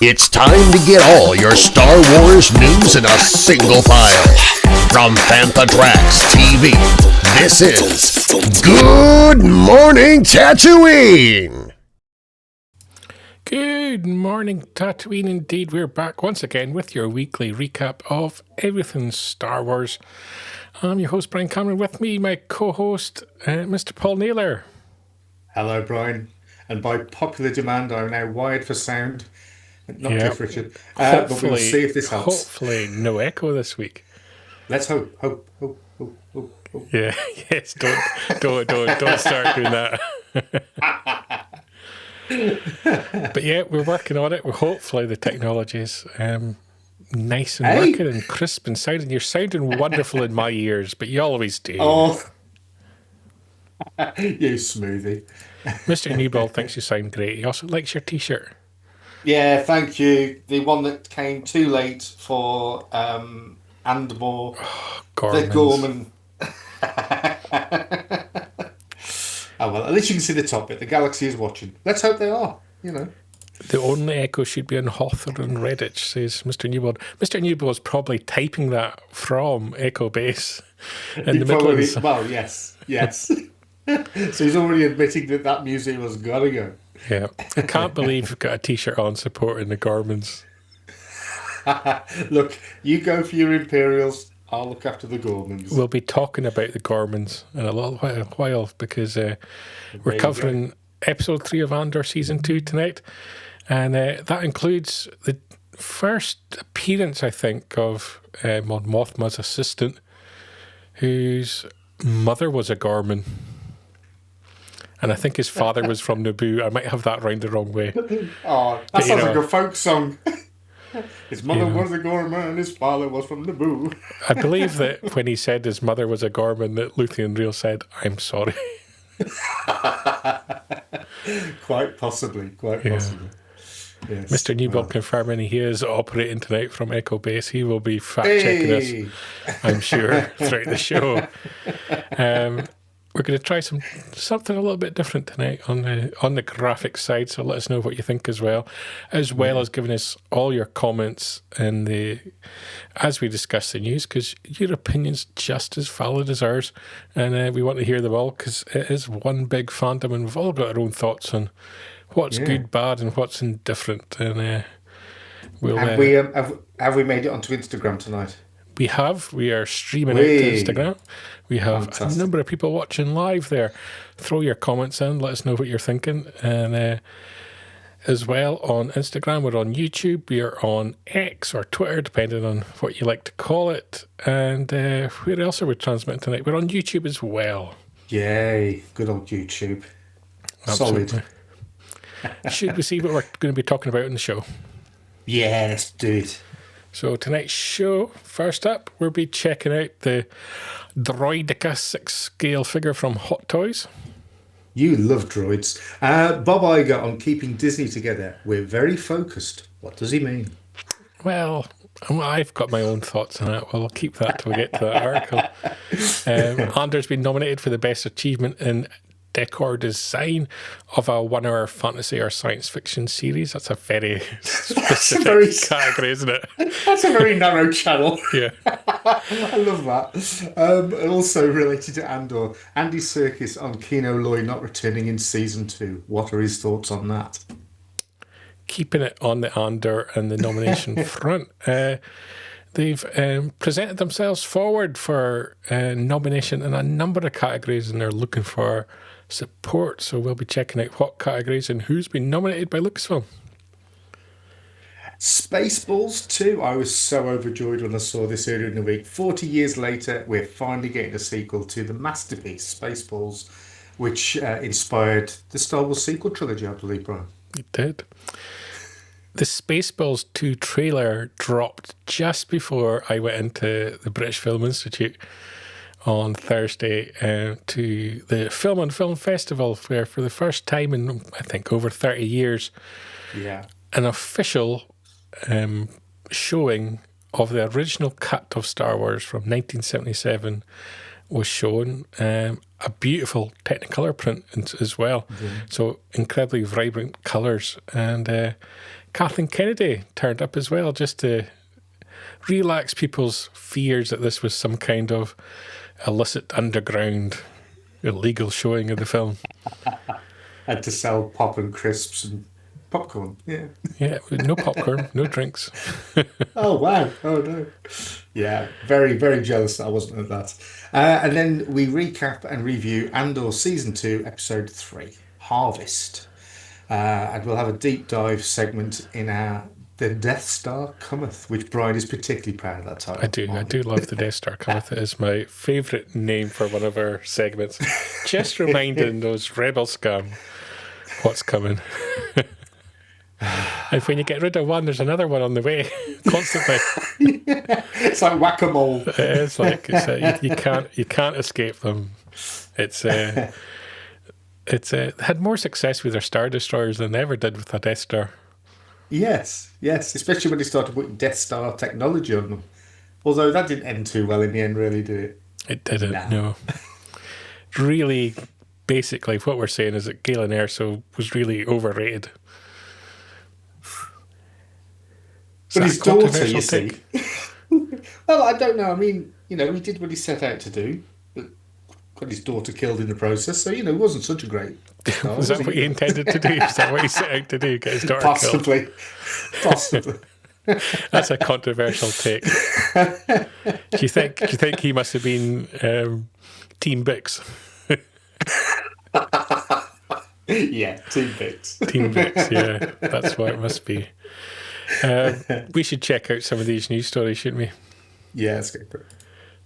It's time to get all your Star Wars news in a single file. From Fantatrax TV, this is Good Morning Tatooine! Good morning, Tatooine. Indeed, we're back once again with your weekly recap of everything Star Wars. I'm your host, Brian Cameron. With me, my co-host, Mr. Paul Naylor. Hello, Brian. And by popular demand, I'm now wired for sound. Not Cliff Richard. But we'll see if this helps. Hopefully, no echo this week. Let's hope. Yeah, yes. Don't start doing that. But yeah, we're working on it. Hopefully, the technology's nice and working and crisp and sounding. You're sounding wonderful in my ears, but you always do. Oh, you smoothie. Mr. Newbold thinks you sound great. He also likes your T-shirt. Yeah, thank you. The one that came too late for Andor. The Gorman. Oh, well, at least you can see the top bit. The galaxy is watching. Let's hope they are, you know. The only echo should be on Hawthorne Redditch, says Mr. Newbold. Mr. Newbold's probably typing that from Echo Base in the Midlands. Well, yes. So he's already admitting that music was got to go. Yeah. I can't believe you've got a T-shirt on supporting the Gormans. Look, you go for your Imperials. I'll look after the Gormans. We'll be talking about the Gormans in a little while because we're covering episode 3 of Andor season 2 tonight. And that includes the first appearance, I think, of Mon Mothma's assistant, whose mother was a Gorman. And I think his father was from Naboo. I might have that round the wrong way. Oh, that sounds like a folk song. His mother was a Gorman and his father was from Naboo. I believe that when he said his mother was a Gorman, that Luthien Real said, "I'm sorry." Quite possibly. Yes. Mr. Newbold confirming he is operating tonight from Echo Base. He will be fact-checking us, I'm sure, throughout the show. We're going to try something a little bit different tonight on the graphic side, so let us know what you think as well as giving us all your comments as we discuss the news, because your opinion's just as valid as ours, and we want to hear them all because it is one big fandom and we've all got our own thoughts on what's good, bad, and what's indifferent. And have we made it onto Instagram tonight? We have. We are streaming out to Instagram. We have a number of people watching live there. Throw your comments in. Let us know what you're thinking. And as well on Instagram, we're on YouTube. We are on X or Twitter, depending on what you like to call it. And where else are we transmitting tonight? We're on YouTube as well. Yay. Good old YouTube. Absolutely. Solid. Should we see what we're going to be talking about in the show? Yeah, let's do it. So tonight's show, first up, we'll be checking out the Droideka Sixth Scale figure from Hot Toys. You love droids. Bob Iger on keeping Disney together. We're very focused. What does he mean? Well, I've got my own thoughts on it. Well, I'll keep that till we get to that article. Andor's been nominated for the Best Achievement in decor design of a 1 hour fantasy or science fiction series. That's a very specific category, isn't it? That's a very narrow channel. Yeah. I love that. And also related to Andor, Andy Serkis on Kino Loy not returning in season 2. What are his thoughts on that? Keeping it on the Andor and the nomination front. They've presented themselves forward for nomination in a number of categories, and they're looking for support. So we'll be checking out what categories and who's been nominated by Lucasfilm. Spaceballs 2. I was so overjoyed when I saw this earlier in the week. 40 years later, we're finally getting a sequel to the masterpiece, Spaceballs, which inspired the Star Wars sequel trilogy, I believe, Brian. It did. The Spaceballs 2 trailer dropped just before I went into the British Film Institute on Thursday to the Film on Film Festival, where for the first time in, I think, over 30 years, an official showing of the original cut of Star Wars from 1977 was shown. A beautiful Technicolor print as well. So incredibly vibrant colours. And Kathleen Kennedy turned up as well, just to relax people's fears that this was some kind of illicit underground illegal showing of the film. And to sell pop and crisps and popcorn. Yeah, no popcorn, no drinks. Oh, wow. Oh, no. Yeah, very, very jealous that I wasn't at that. And then we recap and review Andor Season 2, Episode 3, Harvest. And we'll have a deep dive segment in our The Death Star Cometh, which Brian is particularly proud of that title. I do love The Death Star Cometh. It is my favourite name for one of our segments. Just reminding those rebel scum what's coming. And when you get rid of one, there's another one on the way, constantly. It's like whack-a-mole. It's like you can't escape them. It's had more success with their Star Destroyers than they ever did with a Death Star. Yes, especially when they started putting Death Star technology on them. Although that didn't end too well in the end, really, did it? It didn't, no. Really, basically, what we're saying is that Galen Erso was really overrated. But his daughter, you see. Well, I don't know. I mean, he did what he set out to do, but got his daughter killed in the process. So, it wasn't such a great star. Was that what he intended to do? Is that what he set out to do? Get his daughter Possibly. killed? Possibly. That's a controversial take. Do you think he must have been Team Bix? Yeah, Team Bix. Team Bix, yeah. That's what it must be. We should check out some of these news stories, shouldn't we? Yeah, let's go for it.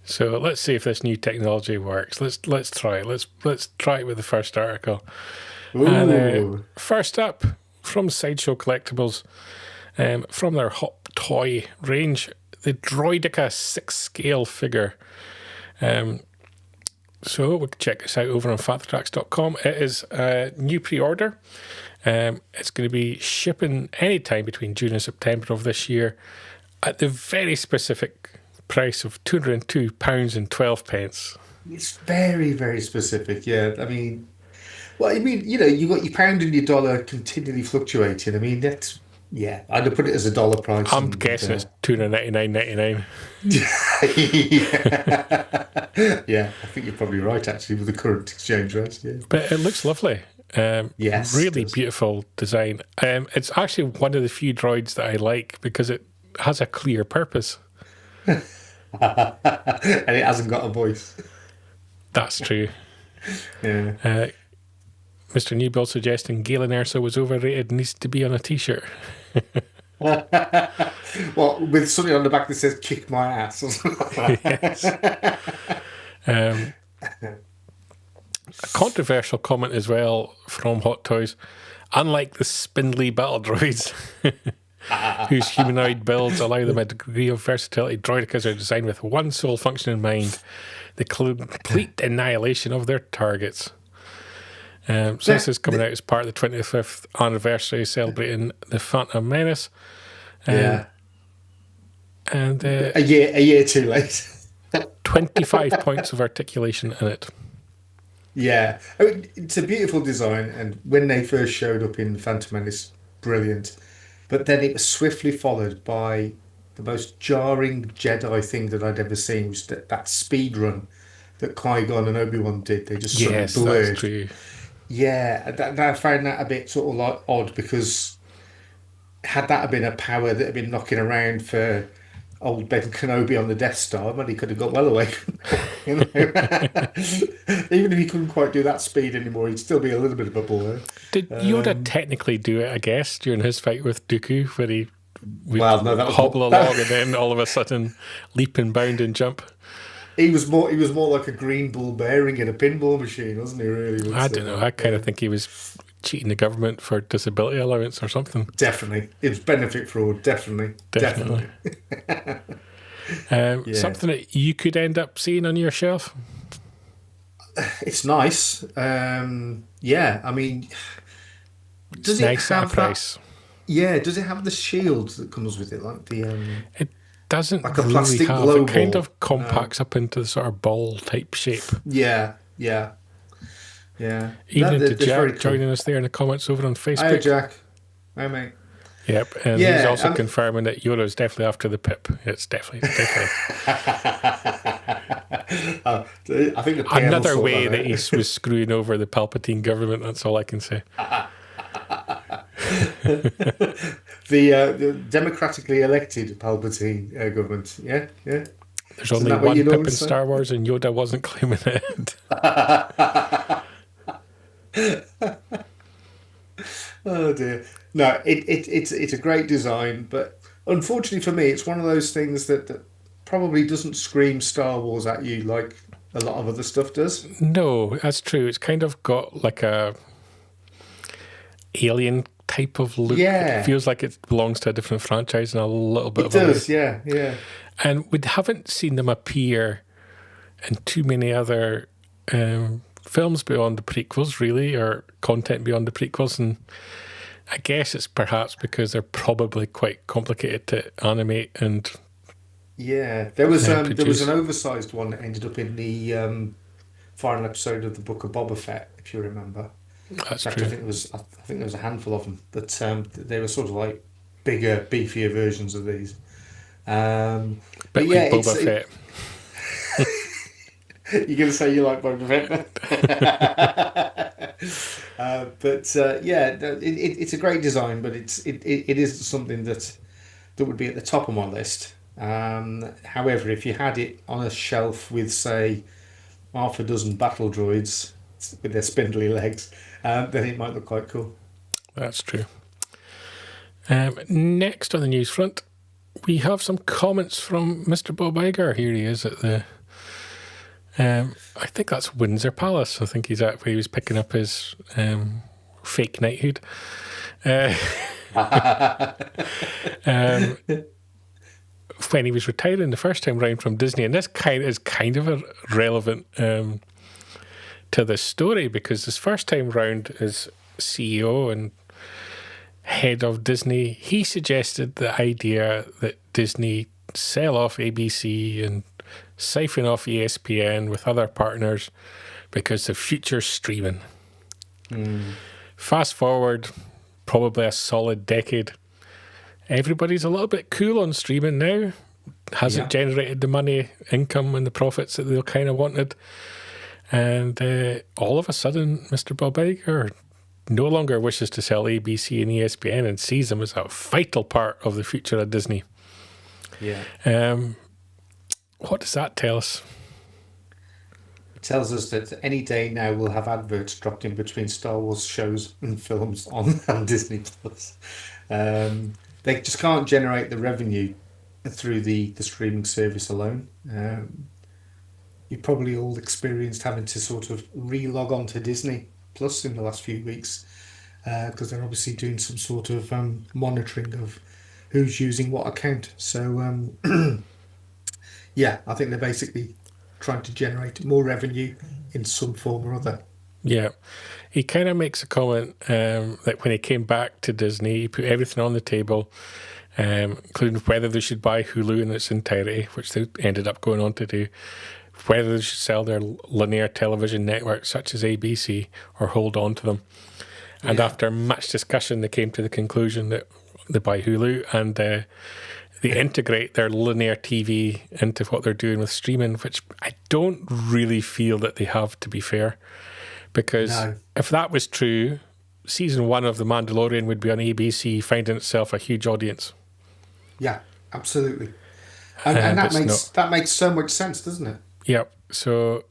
So let's see if this new technology works. Let's try it. Let's try it with the first article. And, first up, from Sideshow Collectibles, from their Hot Toy range, the Droideka Sixth Scale figure. So we can check this out over on fathertracks.com. It is a new pre-order. It's going to be shipping anytime between June and September of this year at the very specific price of £202.12. It's very, very specific, yeah. I mean, you got your pound and your dollar continually fluctuating. I mean, that's, yeah, I'd have put it as a dollar price. I'm guessing it's $299.99. Yeah, I think you're probably right, actually, with the current exchange rate. Yeah. But it looks lovely. Yes, really beautiful design. It's actually one of the few droids that I like because it has a clear purpose. And it hasn't got a voice. That's true. Yeah. Mr. Newbill suggesting Galen Erso was overrated, needs to be on a t-shirt. Well, with something on the back that says "kick my ass" or something like that. Yes. A controversial comment as well from Hot Toys. Unlike the spindly battle droids, whose humanoid builds allow them a degree of versatility, Droidekas are designed with one sole function in mind: the complete annihilation of their targets. So this is coming out as part of the 25th anniversary celebrating the Phantom Menace. Yeah. And a year too late. 25 points of articulation in it. Yeah, I mean, it's a beautiful design, and when they first showed up in Phantom Menace, brilliant. But then it was swiftly followed by the most jarring Jedi thing that I'd ever seen, was that speed run that Qui-Gon and Obi-Wan did. They just suddenly Yes, that's blurred. true. Yeah, I found that a bit sort of like odd, because had that have been a power that had been knocking around for old Ben Kenobi on the Death Star, man, he could have got well away from it, you know? Even if he couldn't quite do that speed anymore, he'd still be a little bit of a blur. Did Yoda technically do it, I guess, during his fight with Dooku, where he would Well, no, that was hobble along and then all of a sudden leap and bound and jump? he was more like a green ball bearing in a pinball machine, wasn't he? Really? I don't know. I kind of think he was cheating the government for disability allowance or something. Definitely, it was benefit fraud. Definitely. Something that you could end up seeing on your shelf. It's nice. Yeah, I mean, does It's it nice at a have that? price. Yeah, does it have the shield that comes with it, like the It doesn't like a really plastic have. glow It kind ball? of compacts up into the sort of ball type shape. Yeah. Even That- to that's very Jack cool. joining us there in the comments over on Hi, Facebook. Jack. Hi, mate. Yep, and Yeah, he's also I mean- confirming that Yoda is definitely after the pip. It's definitely. I think the PM will Another sort way that that out. he was screwing over the Palpatine government. That's all I can say. The democratically elected Palpatine government. Yeah. There's only that what one you pip normally in say? Star Wars, and Yoda wasn't claiming it. Oh dear. No, it's a great design, but unfortunately for me, it's one of those things that probably doesn't scream Star Wars at you like a lot of other stuff does. No, that's true. It's kind of got like a alien type of look. Yeah. It feels like it belongs to a different franchise and a little bit It of a does, yeah. And we haven't seen them appear in too many other films beyond the prequels, really, or content beyond the prequels. And I guess it's perhaps because they're probably quite complicated to animate. And Yeah, there was produce. an oversized one that ended up in the final episode of the Book of Boba Fett, if you remember. that's In fact, true. I think there was a handful of them, but they were sort of like bigger, beefier versions of these. But Bit yeah, like Boba Fett. you're going to say you like Boba Fett, it's a great design, but it is something that would be at the top of my list. However, if you had it on a shelf with, say, half a dozen battle droids with their spindly legs, then it might look quite cool. That's true. Next on the news front, we have some comments from Mr. Bob Iger. Here he is at the... I think that's Windsor Palace. I think he's at where he was picking up his fake knighthood. When he was retiring the first time round from Disney, and this is kind of relevant to the story, because his first time round as CEO and head of Disney, he suggested the idea that Disney sell off ABC and siphon off ESPN with other partners because the future's streaming. Fast forward probably a solid decade. Everybody's a little bit cool on streaming now. Hasn't generated the money, income and the profits that they kind of wanted. And all of a sudden, Mr. Bob Iger no longer wishes to sell ABC and ESPN and sees them as a vital part of the future of Disney. Yeah. What does that tell us? It tells us that any day now we'll have adverts dropped in between Star Wars shows and films on Disney Plus. They just can't generate the revenue through the streaming service alone. You probably all experienced having to sort of re-log on to Disney Plus in the last few weeks, because they're obviously doing some sort of monitoring of who's using what account. So yeah, I think they're basically trying to generate more revenue in some form or other. Yeah. He kind of makes a comment that when he came back to Disney, he put everything on the table, including whether they should buy Hulu in its entirety, which they ended up going on to do, whether they should sell their linear television networks such as ABC or hold on to them. And after much discussion, they came to the conclusion that they buy Hulu and they integrate their linear TV into what they're doing with streaming, which I don't really feel that they have, to be fair. Because if that was true, season 1 of The Mandalorian would be on ABC, finding itself a huge audience. Yeah, absolutely. And that makes so much sense, doesn't it? Yeah. So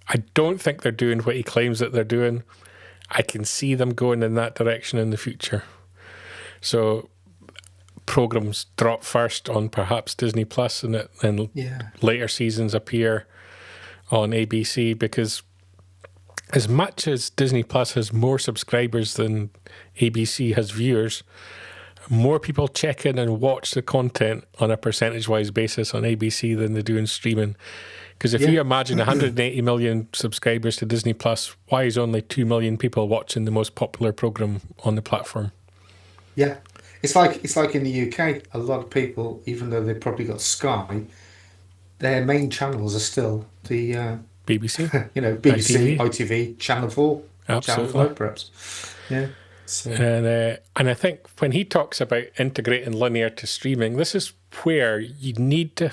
I don't think they're doing what he claims that they're doing. I can see them going in that direction in the future. So programs drop first on perhaps Disney Plus, and then later seasons appear on ABC, because as much as Disney Plus has more subscribers than ABC has viewers, more people check in and watch the content on a percentage-wise basis on ABC than they do in streaming. Because if you imagine 180 million subscribers to Disney Plus, why is only 2 million people watching the most popular program on the platform? Yeah. It's like in the UK, a lot of people, even though they've probably got Sky, their main channels are still the BBC, BBC, ITV, Channel 4, Absolutely. Channel 5 perhaps. Yeah. So. And I think when he talks about integrating linear to streaming, this is where you need to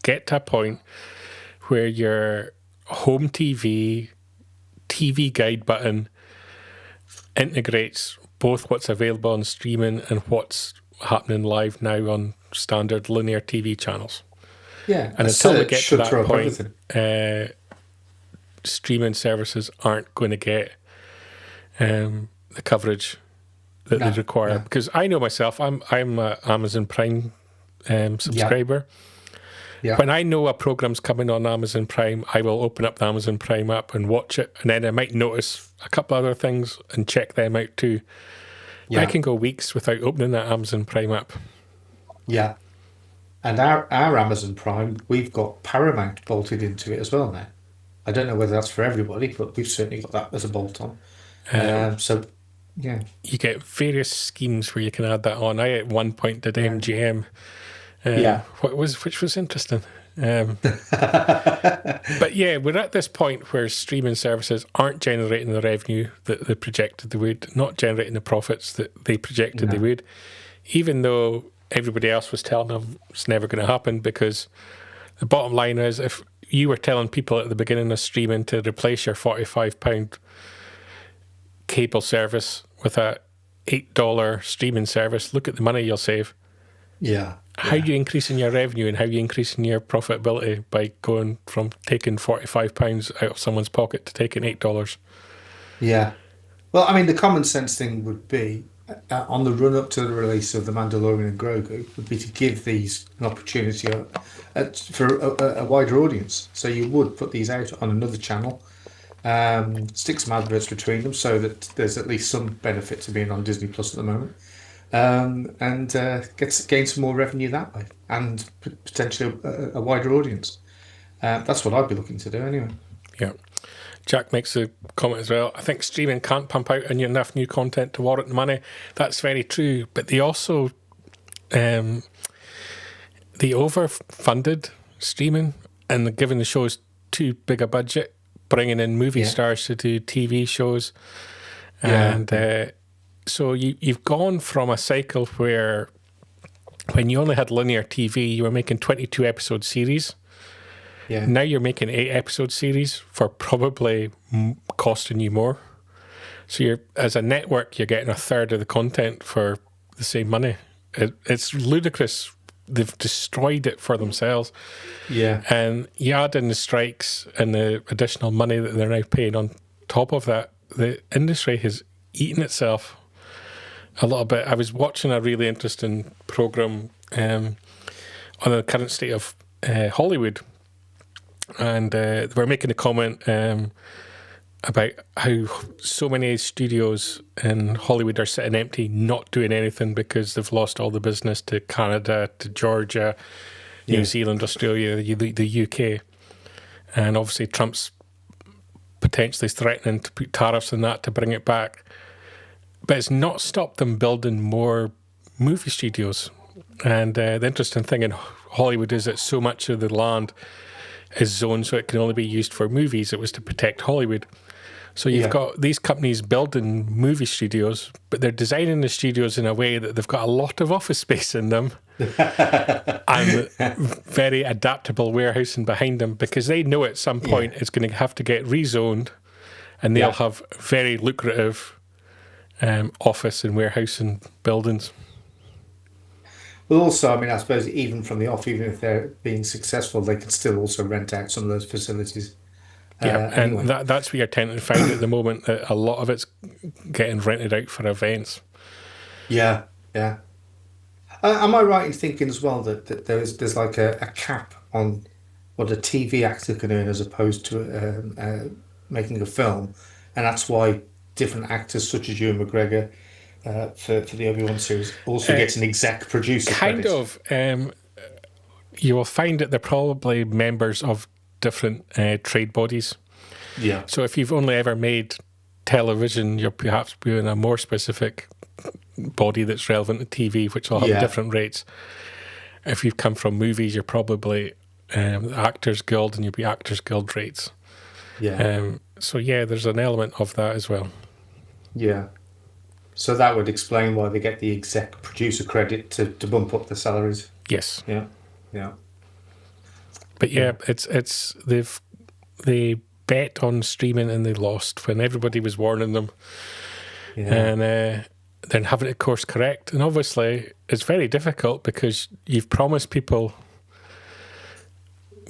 get to a point where your home TV guide button integrates both what's available on streaming and what's happening live now on standard linear TV channels. Yeah, and until we get to that point, streaming services aren't going to get the coverage that they require. Because I know myself, I'm an Amazon Prime subscriber. Yeah. When I know a program's coming on Amazon Prime, I will open up the Amazon Prime app and watch it, and then I might notice a couple other things and check them out too. Yeah. I can go weeks without opening that Amazon Prime app. Yeah. And our Amazon Prime, we've got Paramount bolted into it as well now. I don't know whether that's for everybody, but we've certainly got that as a bolt-on. So, yeah. You get various schemes where you can add that on. I at one point did MGM. Which was interesting. But yeah, we're at this point where streaming services aren't generating the revenue that they projected they would, not generating the profits that they projected they would, even though everybody else was telling them it's never going to happen, because the bottom line is, if you were telling people at the beginning of streaming to replace your £45 cable service with a $8 streaming service, look at the money you'll save. Yeah. How are you increasing your revenue and how are you increasing your profitability by going from taking £45 out of someone's pocket to taking $8? Yeah. Well, I mean, the common sense thing would be, on the run-up to the release of The Mandalorian and Grogu, would be to give these an opportunity for a wider audience. So you would put these out on another channel, stick some adverts between them so that there's at least some benefit to being on Disney Plus at the moment. And gain some more revenue that way, and potentially a wider audience. That's what I'd be looking to do anyway. Yeah. Jack makes a comment as well. I think streaming can't pump out enough new content to warrant the money. That's very true. But they also they overfunded streaming and given the shows too big a budget, bringing in movie stars to do TV shows. And so you've gone from a cycle where when you only had linear TV, you were making 22-episode series. Yeah. Now you're making 8-episode series for probably costing you more. So as a network, you're getting a third of the content for the same money. It's ludicrous. They've destroyed it for themselves. Yeah. And you add in the strikes and the additional money that they're now paying on top of that, the industry has eaten itself a little bit. I was watching a really interesting program on the current state of Hollywood, and they were making a comment about how so many studios in Hollywood are sitting empty, not doing anything because they've lost all the business to Canada, to Georgia, New Zealand, Australia, the UK. And obviously Trump's potentially threatening to put tariffs on that to bring it back. But it's not stopped them building more movie studios. And the interesting thing in Hollywood is that so much of the land is zoned so it can only be used for movies. It was to protect Hollywood. So you've got these companies building movie studios, but they're designing the studios in a way that they've got a lot of office space in them and very adaptable warehousing behind them, because they know at some point it's going to have to get rezoned, and they'll have very lucrative office and warehousing buildings. Well, also, I mean, I suppose even from the off, even if they're being successful, they can still also rent out some of those facilities. And that's what you're tending to find at the moment, that a lot of it's getting rented out for events. Yeah. Am I right in thinking as well that there's like a cap on what a TV actor can earn as opposed to making a film, and that's why different actors such as Ewan McGregor for the Obi-Wan series also gets an exec producer kind credit. of. You will find that they're probably members of different trade bodies. Yeah. So if you've only ever made television, you'll perhaps be in a more specific body that's relevant to TV, which will have different rates. If you've come from movies, you're probably the Actors Guild, and you'll be Actors Guild rates. Yeah. So there's an element of that as well. Yeah. So that would explain why they get the exec producer credit to bump up the salaries. Yes. Yeah. But it's they bet on streaming and they lost when everybody was warning them, and then having to course correct. And obviously, it's very difficult because you've promised people,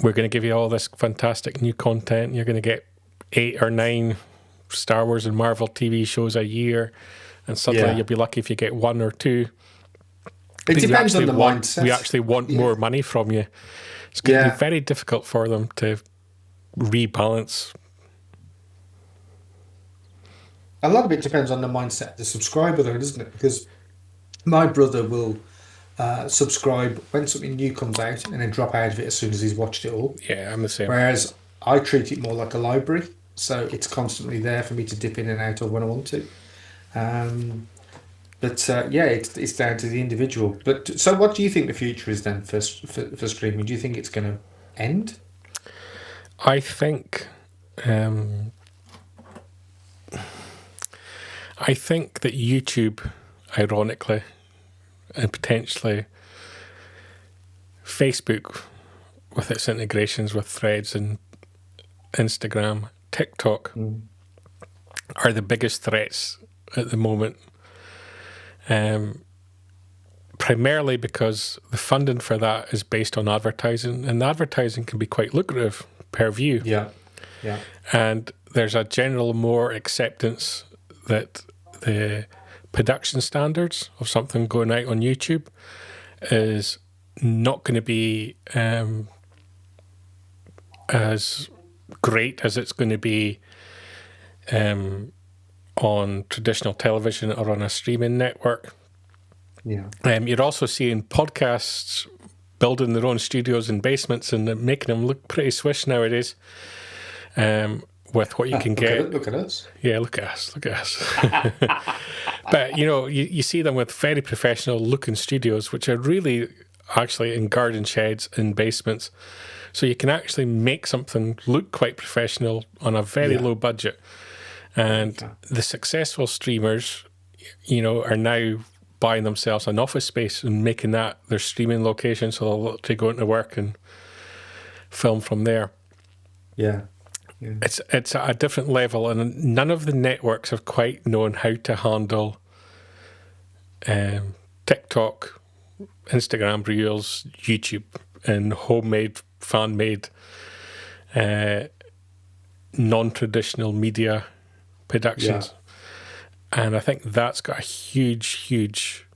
we're going to give you all this fantastic new content. You're going to get 8 or 9 Star Wars and Marvel TV shows a year, and suddenly you'll be lucky if you get 1 or 2. It depends on the mindset. We actually want more money from you. It's going to be very difficult for them to rebalance. A lot of it depends on the mindset of the subscriber, though, doesn't it? Because my brother will subscribe when something new comes out and then drop out of it as soon as he's watched it all. Yeah, I'm the same. Whereas I treat it more like a library, so it's constantly there for me to dip in and out of when I want to. It's down to the individual. But so, what do you think the future is then for streaming? Do you think it's going to end? I think that YouTube, ironically, and potentially Facebook, with its integrations with Threads and Instagram, TikTok, are the biggest threats at the moment. Primarily because the funding for that is based on advertising, and advertising can be quite lucrative per view. Yeah. And there's a general more acceptance that the production standards of something going out on YouTube is not going to be as great as it's going to be on traditional television or on a streaming network. Yeah. You're also seeing podcasts building their own studios in basements and making them look pretty swish nowadays. With what you can get. Look at us. Yeah, look at us. But, you see them with very professional looking studios, which are really actually in garden sheds in basements. So you can actually make something look quite professional on a very low budget. And the successful streamers, are now buying themselves an office space and making that their streaming location, so they'll literally go into work and film from there. Yeah. It's at a different level, and none of the networks have quite known how to handle TikTok, Instagram Reels, YouTube, and homemade, fan-made, non-traditional media productions. And I think that's got a huge, huge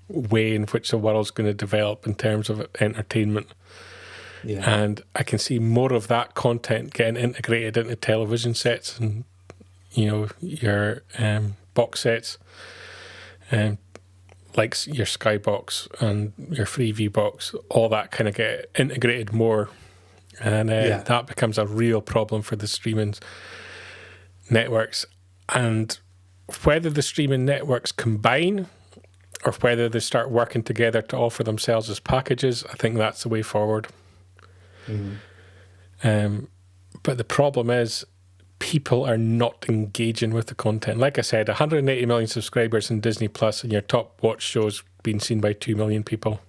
way in which the world's going to develop in terms of entertainment. Yeah. And I can see more of that content getting integrated into television sets and, your box sets, like your Skybox and your Freeview box, all that kind of get integrated more. And that becomes a real problem for the streaming networks. And whether the streaming networks combine or whether they start working together to offer themselves as packages, I think that's the way forward. But the problem is people are not engaging with the content. Like I said, 180 million subscribers in Disney Plus, and your top watch show's been seen by 2 million people.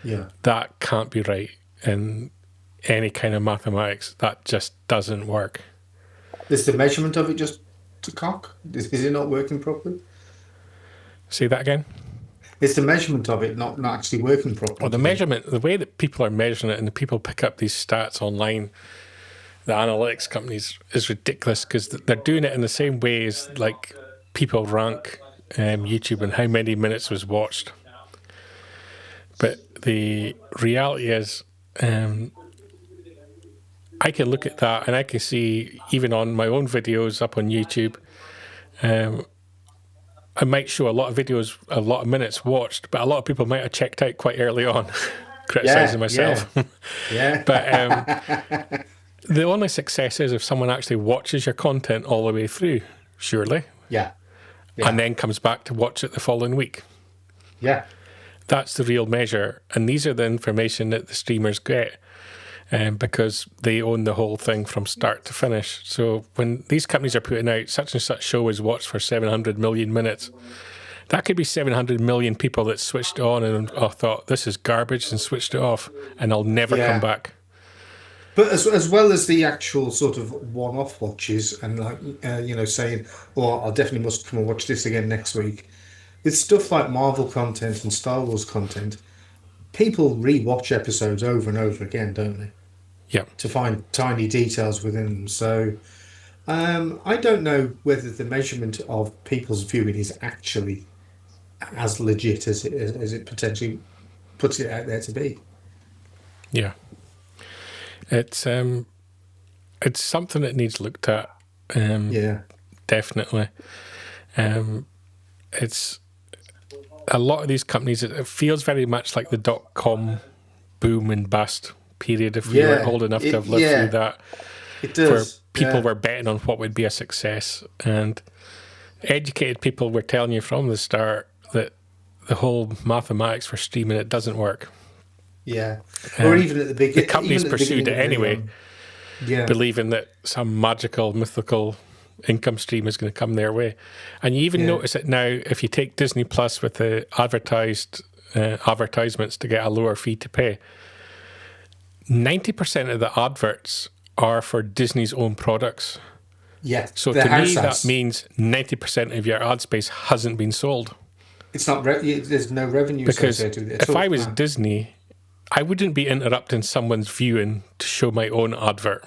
Yeah. That can't be right in any kind of mathematics. That just doesn't work. Is the measurement of it just to cock? Is it not working properly? Say that again? Is the measurement of it not actually working properly? Well, the measurement, the way that people are measuring it and the people pick up these stats online, the analytics companies, is ridiculous because they're doing it in the same way as like people rank YouTube and how many minutes was watched. But the reality is, I can look at that and I can see, even on my own videos up on YouTube, I might show a lot of videos, a lot of minutes watched, but a lot of people might have checked out quite early on, criticising myself. Yeah. But the only success is if someone actually watches your content all the way through, surely. Yeah. And then comes back to watch it the following week. Yeah. That's the real measure. And these are the information that the streamers get. Because they own the whole thing from start to finish. So when these companies are putting out such and such show is watched for 700 million minutes, that could be 700 million people that switched on and thought this is garbage and switched it off, and I'll never come back. But as well as the actual sort of one-off watches and like saying, "Oh, I definitely must come and watch this again next week," with stuff like Marvel content and Star Wars content, people rewatch episodes over and over again, don't they? Yeah. To find tiny details within them. So I don't know whether the measurement of people's viewing is actually as legit as it potentially puts it out there to be. Yeah. It's something that needs looked at. Definitely. It's a lot of these companies, it feels very much like the .com boom and bust period, if you were old enough to have lived through that. It does. Where people were betting on what would be a success. And educated people were telling you from the start that the whole mathematics for streaming, it doesn't work. Yeah. Or even at the beginning. The companies pursued it anyway, believing that some magical, mythical income stream is going to come their way. And you even notice it now if you take Disney Plus with the advertisements to get a lower fee to pay. 90% of the adverts are for Disney's own products. Yeah. So to me, that means 90% of your ad space hasn't been sold. It's not. There's no revenue associated with it. If I was Disney, I wouldn't be interrupting someone's viewing to show my own advert.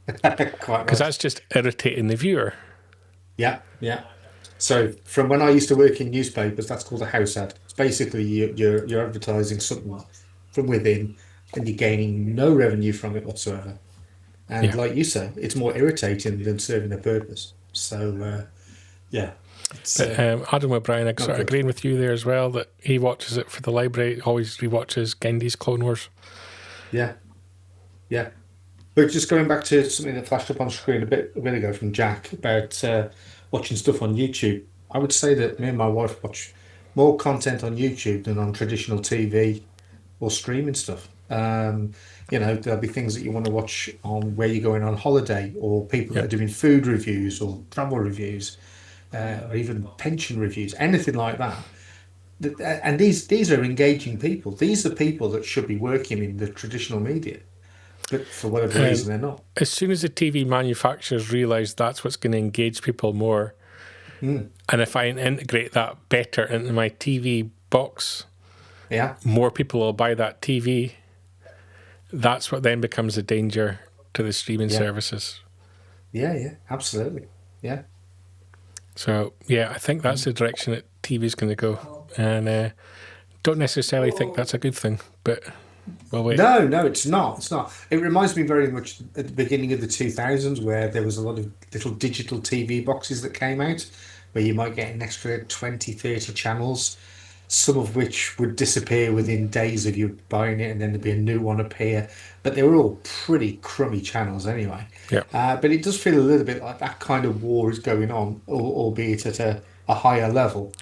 Because that's just irritating the viewer. Yeah. So from when I used to work in newspapers, that's called a house ad. It's basically you're advertising something from within, and you're gaining no revenue from it whatsoever. And like you say, it's more irritating than serving a purpose. So Adam O'Brien, I sort of agreeing with you there as well, that he watches it for the library, always rewatches Gendy's Clone Wars. Yeah. But just going back to something that flashed up on screen a bit ago from Jack about watching stuff on YouTube, I would say that me and my wife watch more content on YouTube than on traditional TV or streaming stuff. There'll be things that you want to watch on where you're going on holiday, or people that are doing food reviews or travel reviews, or even pension reviews, anything like that. And these are engaging people. These are people that should be working in the traditional media. But for whatever reason, they're not. As soon as the TV manufacturers realise that's what's going to engage people more, and if I integrate that better into my TV box, more people will buy that TV. That's what then becomes a danger to the streaming services. Yeah, absolutely. Yeah. So, I think that's the direction that TV's going to go. And don't necessarily think that's a good thing, but... Well, wait. No, it's not. It's not. It reminds me very much at the beginning of the 2000s, where there was a lot of little digital TV boxes that came out, where you might get an extra 20, 30 channels, some of which would disappear within days of you buying it, and then there'd be a new one appear. But they were all pretty crummy channels anyway. Yeah. But it does feel a little bit like that kind of war is going on, albeit at a higher level.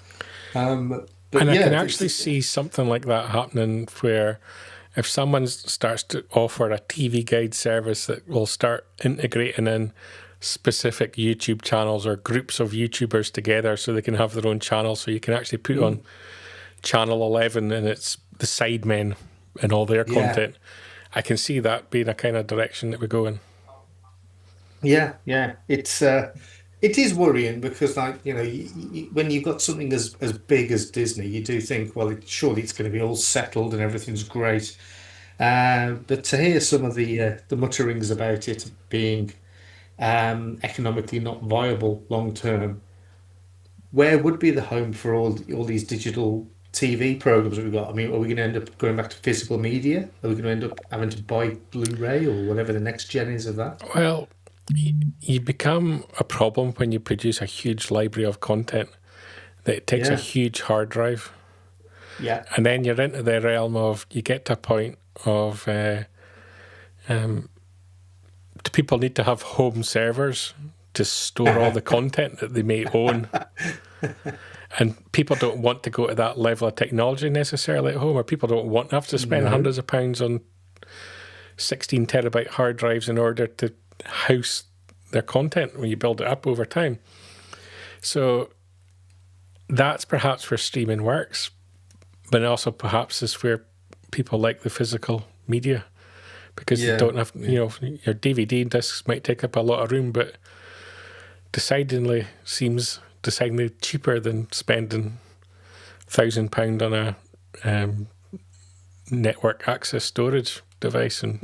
But and I can actually see something like that happening where... if someone starts to offer a TV guide service that will start integrating in specific YouTube channels or groups of YouTubers together so they can have their own channel, so you can actually put on Channel 11 and it's the Sidemen and all their content. I can see that being a kind of direction that we go in. Yeah, it is worrying because, like, when you've got something as big as Disney, you do think, well, surely it's going to be all settled and everything's great. But to hear some of the mutterings about it being economically not viable long term, where would be the home for all these digital TV programs that we've got? I mean, are we going to end up going back to physical media? Are we going to end up having to buy Blu-ray or whatever the next gen is of that? Well, you become a problem when you produce a huge library of content that it takes a huge hard drive. Yeah. And then you're into the realm of, you get to a point of, do people need to have home servers to store all the content that they may own? And people don't want to go to that level of technology necessarily at home, or people don't want to have to spend hundreds of pounds on 16 terabyte hard drives in order to house their content when you build it up over time. So that's perhaps where streaming works, but also perhaps is where people like the physical media, because you don't have, your DVD discs might take up a lot of room, but decidedly cheaper than spending £1,000 on a network access storage device and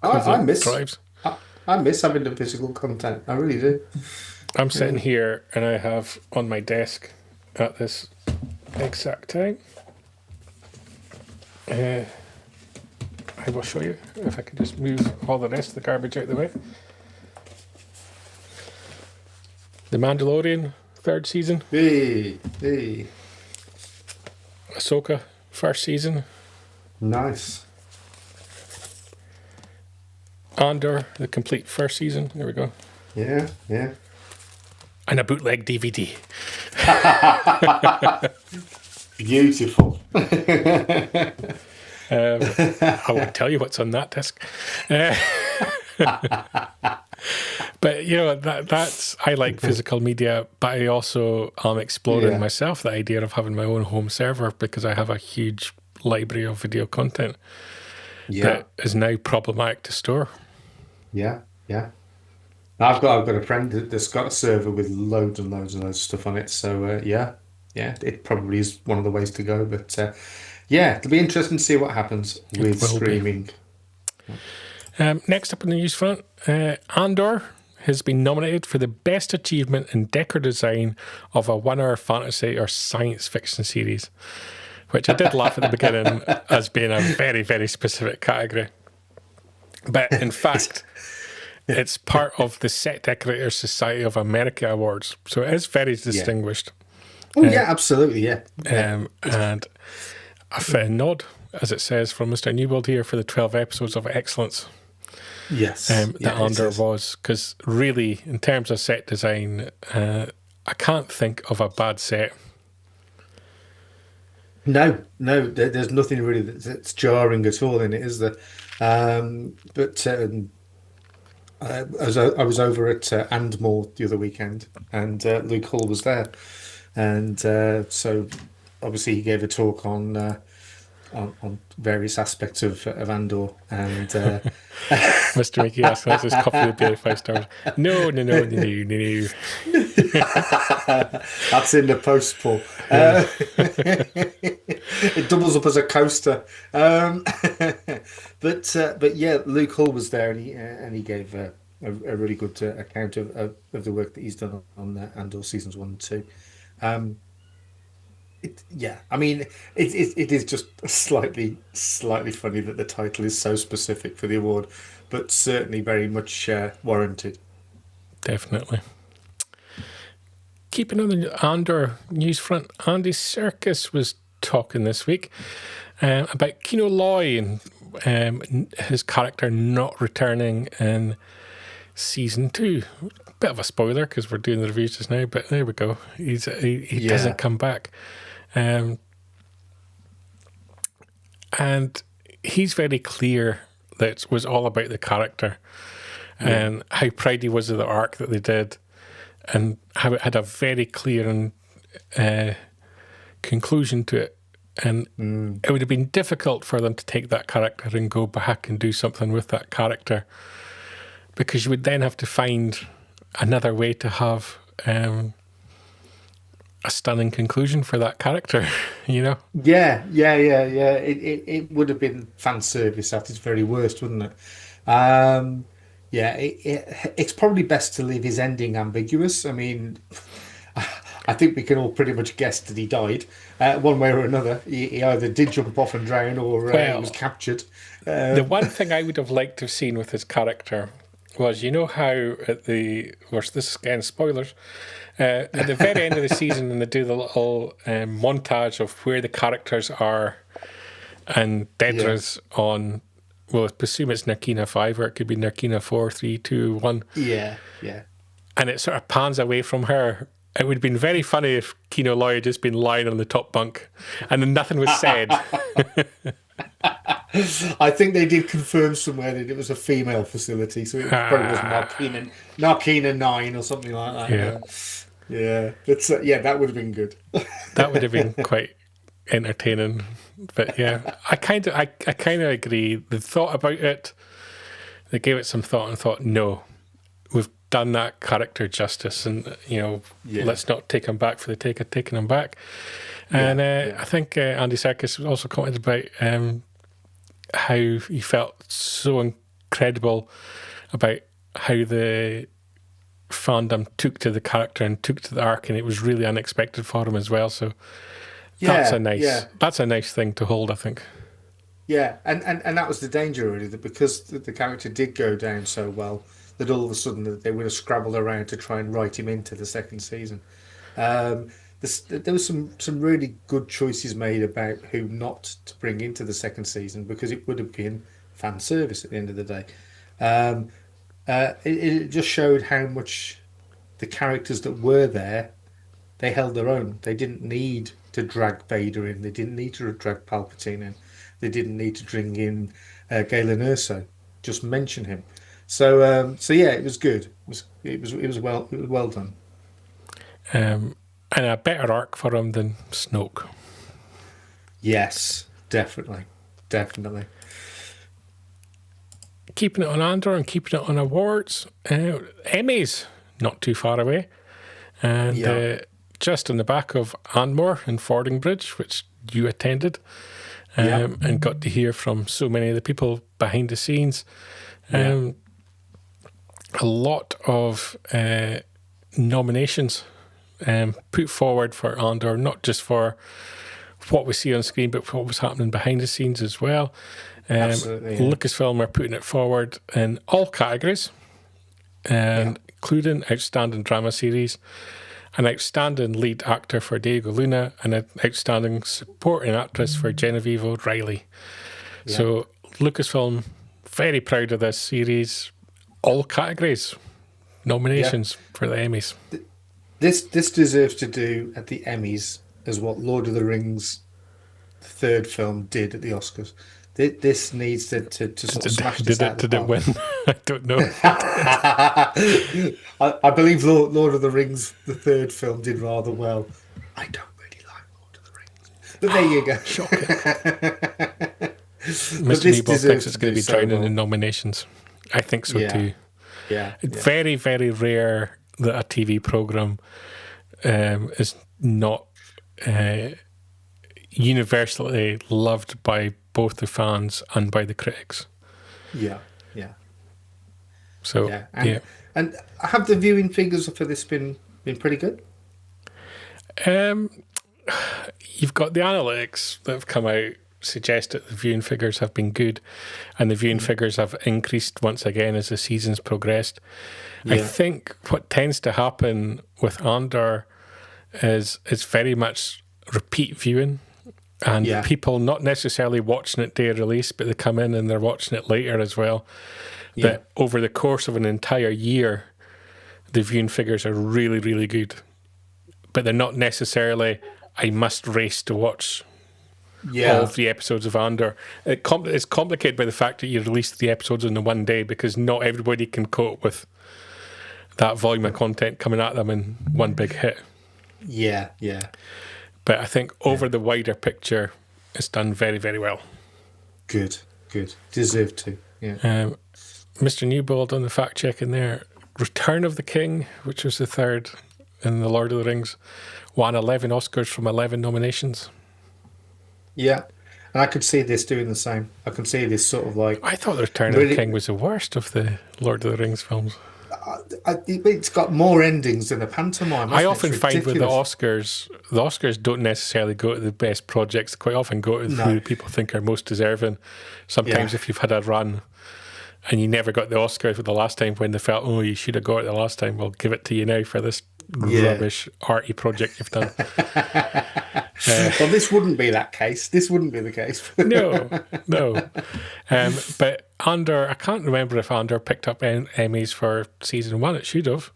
I miss drives. I miss having the physical content. I really do. I'm sitting here and I have on my desk at this exact time. I will show you if I can just move all the rest of the garbage out of the way. The Mandalorian 3rd season. Hey. Ahsoka 1st season. Nice. Andor, the complete 1st season. There we go. Yeah. And a bootleg DVD. Beautiful. I won't tell you what's on that disc. But that's, I like physical media, but I also am exploring myself the idea of having my own home server, because I have a huge library of video content that is now problematic to store. Yeah. I've got a friend that's got a server with loads and loads and loads of stuff on it. So it probably is one of the ways to go. But it'll be interesting to see what happens with streaming. Next up on the news front, Andor has been nominated for the best achievement in decor design of a 1 hour fantasy or science fiction series, which I did laugh at the beginning as being a very, very specific category. But in fact, it's part of the Set Decorators Society of America Awards, so it is very distinguished. Oh, absolutely, And a fitting nod, as it says from Mr. Newbold here, for the 12 episodes of excellence. Yes. That Andor was, because really, in terms of set design, I can't think of a bad set. No, there's nothing really that's jarring at all in it, is there? But I was over at Andmore the other weekend, and Luke Hull was there, and so obviously he gave a talk on various aspects of Andor, and Mr. Mickey asked us his coffee would be 5 stars. No. That's in the post, Paul. It doubles up as a coaster. But Luke Hull was there, and he gave a really good account of the work that he's done on Andor seasons 1 and 2. It is just slightly funny that the title is so specific for the award, but certainly very much warranted. Definitely. Keeping on the Andor news front, Andy Serkis was talking this week about Kino Loy and his character not returning in season 2. Bit of a spoiler because we're doing the reviews just now, but there we go. He doesn't come back. And he's very clear that it was all about the character and how proud he was of the arc that they did, and how it had a very clear and conclusion to it. And it would have been difficult for them to take that character and go back and do something with that character, because you would then have to find another way to have a stunning conclusion for that character, you know? Yeah. It would have been fan service at its very worst, wouldn't it? It's probably best to leave his ending ambiguous. I mean, I think we can all pretty much guess that he died one way or another. He either did jump off and drown, or he was captured. The one thing I would have liked to have seen with his character was, you know how at the, this is again spoilers, at the very end of the season, when they do the little montage of where the characters are, and Dedra's on, well, I presume it's Narkina 5, or it could be Narkina 4, 3, 2, 1. Yeah. And it sort of pans away from her. It would have been very funny if Kino Loy had just been lying on the top bunk and then nothing was said. I think they did confirm somewhere that it was a female facility, so it probably was Narkina 9 or something like that. Yeah. It's that would have been good. That would have been quite entertaining. But yeah, I kind of agree. They thought about it. They gave it some thought and thought, no, we've done that character justice, and let's not take him back for the take of taking him back. And I think Andy Serkis also commented about how he felt so incredible about how the fandom took to the character and took to the arc, and it was really unexpected for him as well. So that's a nice thing to hold, I think. Yeah, and that was the danger, really, that because the character did go down so well, that all of a sudden they would have scrabbled around to try and write him into the second season. There was some really good choices made about who not to bring into the second season, because it would have been fan service at the end of the day. It just showed how much the characters that were there, they held their own. They didn't need to drag Vader in. They didn't need to drag Palpatine in. They didn't need to bring in Galen Erso. Just mention him. So it was good. It was well done. And a better arc for him than Snoke. Yes, definitely. Keeping it on Andor and keeping it on awards. Emmys, not too far away. And just on the back of Andor and Fordingbridge, which you attended, and got to hear from so many of the people behind the scenes. A lot of nominations put forward for Andor, not just for what we see on screen, but for what was happening behind the scenes as well. Lucasfilm are putting it forward in all categories, including Outstanding Drama Series, an Outstanding Lead Actor for Diego Luna, and an Outstanding Supporting Actress for Genevieve O'Reilly. Yeah. So Lucasfilm, very proud of this series, all categories, nominations for the Emmys. This deserves to do at the Emmys as what Lord of the Rings, the third film, did at the Oscars. This needs to sort of smash this out of the park. Did it win? I don't know. I believe Lord of the Rings, the third film, did rather well. I don't really like Lord of the Rings. But there you go. Shocking. Mr. Nebo thinks it's going to be drowning in nominations. I think so too. Yeah. It's very, very rare that a TV programme is not universally loved by both the fans and by the critics. Yeah. So, And have the viewing figures for this been pretty good? You've got the analytics that have come out suggest that the viewing figures have been good, and the viewing figures have increased once again as the season's progressed. I think what tends to happen with Andor is very much repeat viewing, and people not necessarily watching it day of release, but they come in and they're watching it later as well. But over the course of an entire year, the viewing figures are really, really good. But they're not necessarily, I must race to watch. all 3 episodes of Andor. It's complicated by the fact that you release the episodes in the one day, because not everybody can cope with that volume of content coming at them in one big hit. Yeah. But I think over the wider picture, it's done very, very well. Good. Deserved to. Yeah. Mr. Newbold on the fact check in there. Return of the King, which was the 3rd in the Lord of the Rings, won 11 Oscars from 11 nominations. Yeah. And I could see this doing the same. I can see this sort of like... I thought the Return of the King was the worst of the Lord of the Rings films. It's got more endings than a pantomime. I often find with the Oscars don't necessarily go to the best projects. They quite often go to who people think are most deserving. Sometimes if you've had a run and you never got the Oscar for the last time, when they felt, oh, you should have got it the last time, we'll give it to you now for this rubbish arty project you've done. Well, this wouldn't be that case. This wouldn't be the case. No. But Andor, I can't remember if Andor picked up Emmys for season 1. It should have.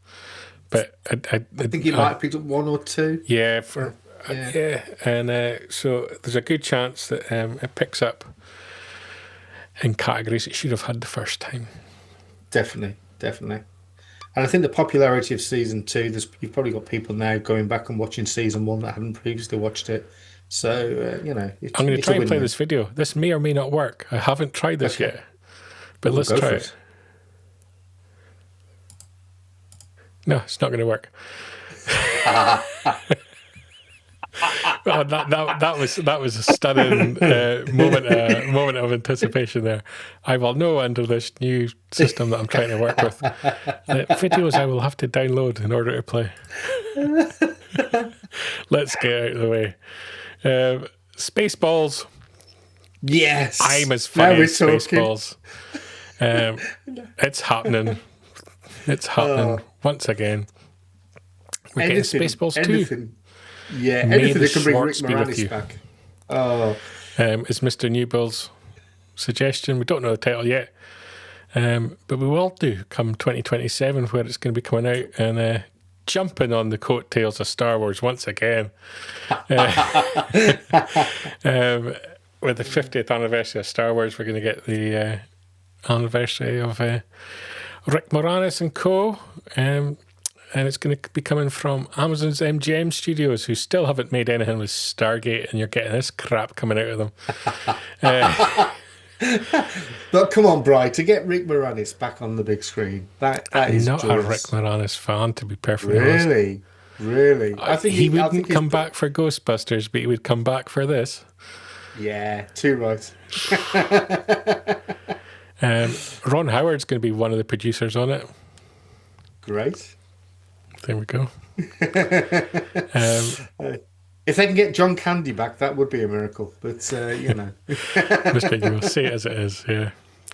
But I think it might have picked up 1 or 2. Yeah. And so there's a good chance that it picks up in categories it should have had the first time. Definitely. And I think the popularity of season 2, you've probably got people now going back and watching season 1 that hadn't previously watched it. So, I'm going to try and play this video. This may or may not work. I haven't tried this yet. But let's try it. No, it's not going to work. Well, that was a stunning moment of anticipation there. I will know under this new system that I'm trying to work with videos I will have to download in order to play. Let's get out of the way. Spaceballs. Yes, I'm as funny as Spaceballs. It's happening. It's happening once again. We're getting Spaceballs 2. Yeah, anything that can bring Rick Moranis back. Is Mr. Newbill's suggestion. We don't know the title yet, but we will do come 2027, where it's going to be coming out and jumping on the coattails of Star Wars once again. With the 50th anniversary of Star Wars, we're going to get the anniversary of Rick Moranis and co. And it's going to be coming from Amazon's MGM Studios, who still haven't made anything with Stargate, and you're getting this crap coming out of them. But come on, Bri, to get Rick Moranis back on the big screen, that is not joyous. A Rick Moranis fan, to be perfectly honest. Really? I think he wouldn't come back for Ghostbusters, but he would come back for this. Yeah, too right. Ron Howard's going to be one of the producers on it. Great. There we go. If they can get John Candy back, that would be a miracle. But, Mr. Newbold, say it as it is, yeah.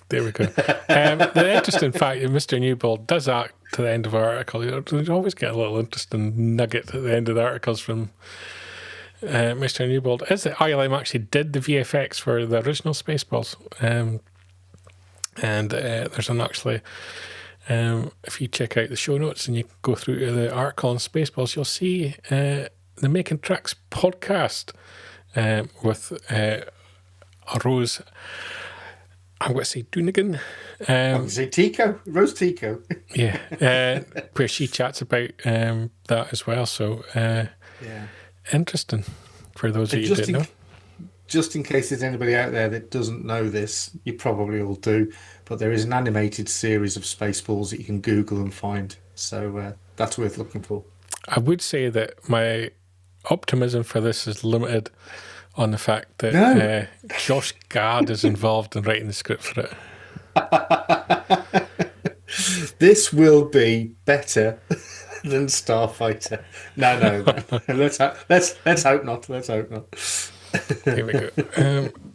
There we go. The interesting fact that Mr. Newbold does act to the end of our article. You always get a little interesting nugget at the end of the articles from Mr. Newbold, is that ILM actually did the VFX for the original Spaceballs. And there's an actually... if you check out the show notes and you go through to the article on Spaceballs, you'll see the Making Tracks podcast with Rose, I'm going to say Doonigan. I'm going to say Tico, Rose Tico. Yeah, where she chats about that as well. So, interesting for those of you who didn't know. Just in case there's anybody out there that doesn't know this, you probably all do, but there is an animated series of Spaceballs that you can Google and find. So that's worth looking for. I would say that my optimism for this is limited on the fact that Josh Gad is involved in writing the script for it. This will be better than Starfighter. No. Let's hope not. Let's hope not. Here we go.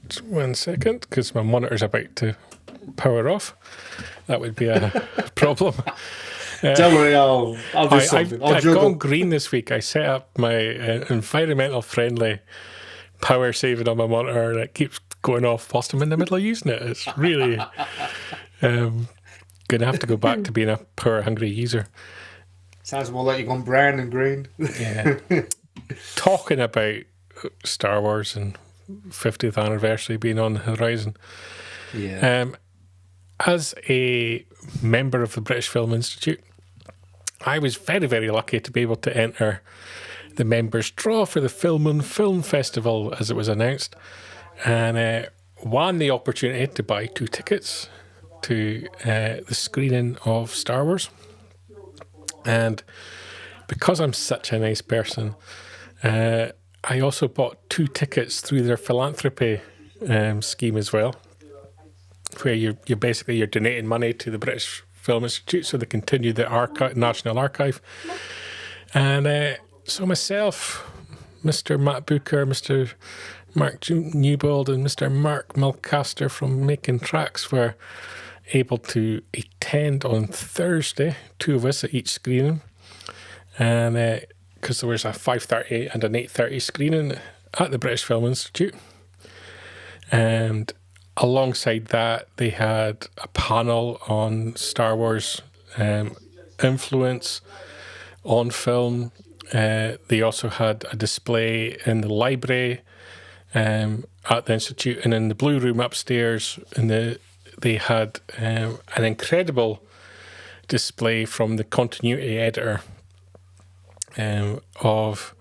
Just 1 second, because my monitor's about to power off. That would be a problem. Don't worry, I'll do something. I've gone green this week. I set up my environmental friendly power saving on my monitor, and it keeps going off whilst I'm in the middle of using it. It's really going to have to go back to being a power hungry user. Sounds more like you've gone brown and green. Yeah. Talking about Star Wars and 50th anniversary being on the horizon. Yeah. As a member of the British Film Institute, I was very, very lucky to be able to enter the members' draw for the Film and Film Festival, as it was announced, and won the opportunity to buy 2 tickets to the screening of Star Wars. And because I'm such a nice person, I also bought 2 tickets through their philanthropy scheme as well, where you're donating money to the British Film Institute so they continue the National Archive. And so myself, Mr. Matt Booker, Mr. Mark Newbold, and Mr. Mark Mulcaster from Making Tracks were able to attend on Thursday, 2 of us at each screening. And because there was a 5:30 and an 8:30 screening at the British Film Institute. And alongside that, they had a panel on Star Wars influence on film. They also had a display in the library at the Institute, and in the Blue Room upstairs, they had an incredible display from the continuity editor of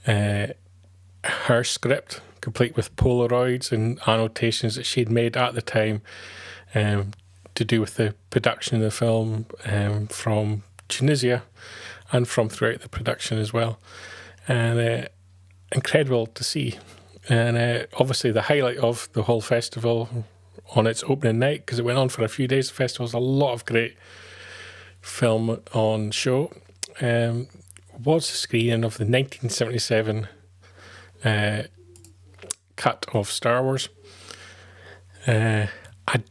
her script, complete with Polaroids and annotations that she'd made at the time to do with the production of the film from Tunisia and from throughout the production as well. And incredible to see. And obviously the highlight of the whole festival on its opening night, because it went on for a few days, the festival was a lot of great film on show, was the screening of the 1977 cut of Star Wars. A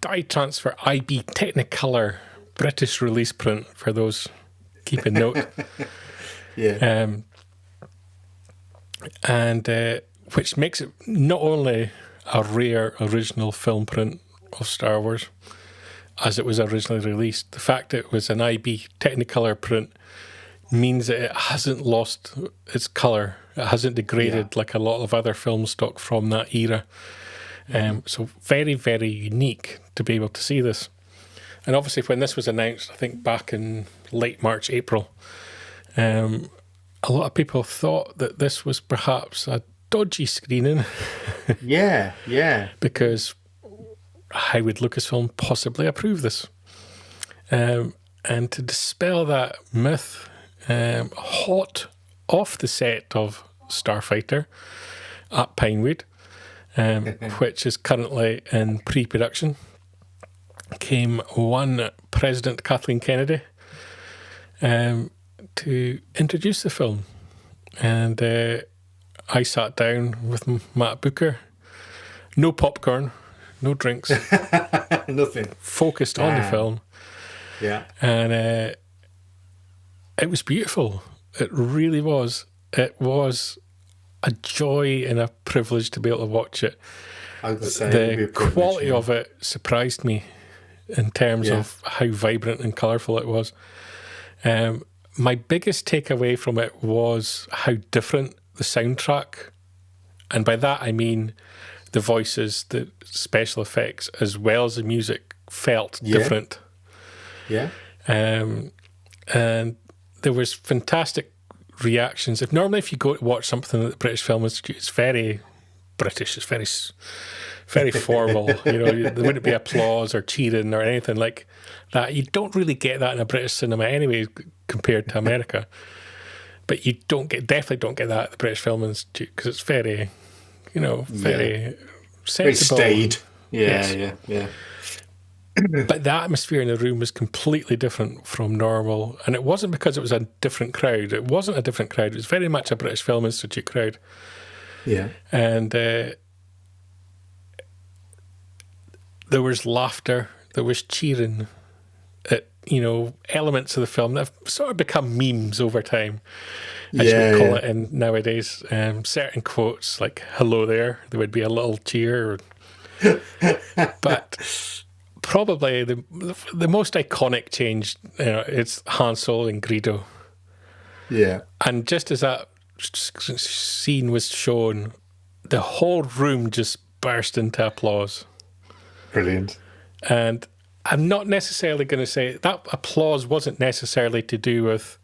dye transfer IB Technicolor British release print, for those keeping note. Yeah. And which makes it not only a rare original film print of Star Wars as it was originally released, the fact that it was an IB Technicolor print means that it hasn't lost its colour. It hasn't degraded like a lot of other film stock from that era. So very, very unique to be able to see this. And obviously when this was announced, I think back in late March, April, a lot of people thought that this was perhaps a dodgy screening. Yeah. Because how would Lucasfilm possibly approve this? And to dispel that myth, hot off the set of Starfighter at Pinewood, which is currently in pre-production, came one President Kathleen Kennedy to introduce the film. And I sat down with Matt Booker. No popcorn, no drinks. Nothing. Focused on the film. Yeah. And it was beautiful. It really was. It was a joy and a privilege to be able to watch it. I was saying, the quality of it surprised me in terms of how vibrant and colourful it was. My biggest takeaway from it was how different the soundtrack, and by that I mean the voices, the special effects, as well as the music, felt different. Yeah. And there was fantastic reactions. If you go to watch something at the British Film Institute, it's very British, it's very formal. There wouldn't be applause or cheering or anything like that. You don't really get that in a British cinema anyway, compared to America. But you definitely don't get that at the British Film Institute, because it's very, very sensible. Very staid. Yes. Yeah. But the atmosphere in the room was completely different from normal. And it wasn't because it was a different crowd. It wasn't a different crowd. It was very much a British Film Institute crowd. Yeah. And there was laughter. There was cheering at, elements of the film that have sort of become memes over time, as we call it nowadays. Certain quotes like, "Hello there," there would be a little cheer. But probably the most iconic change, it's Han Solo and Greedo. Yeah. And just as that scene was shown, the whole room just burst into applause. Brilliant. And I'm not necessarily going to say that applause wasn't necessarily to do with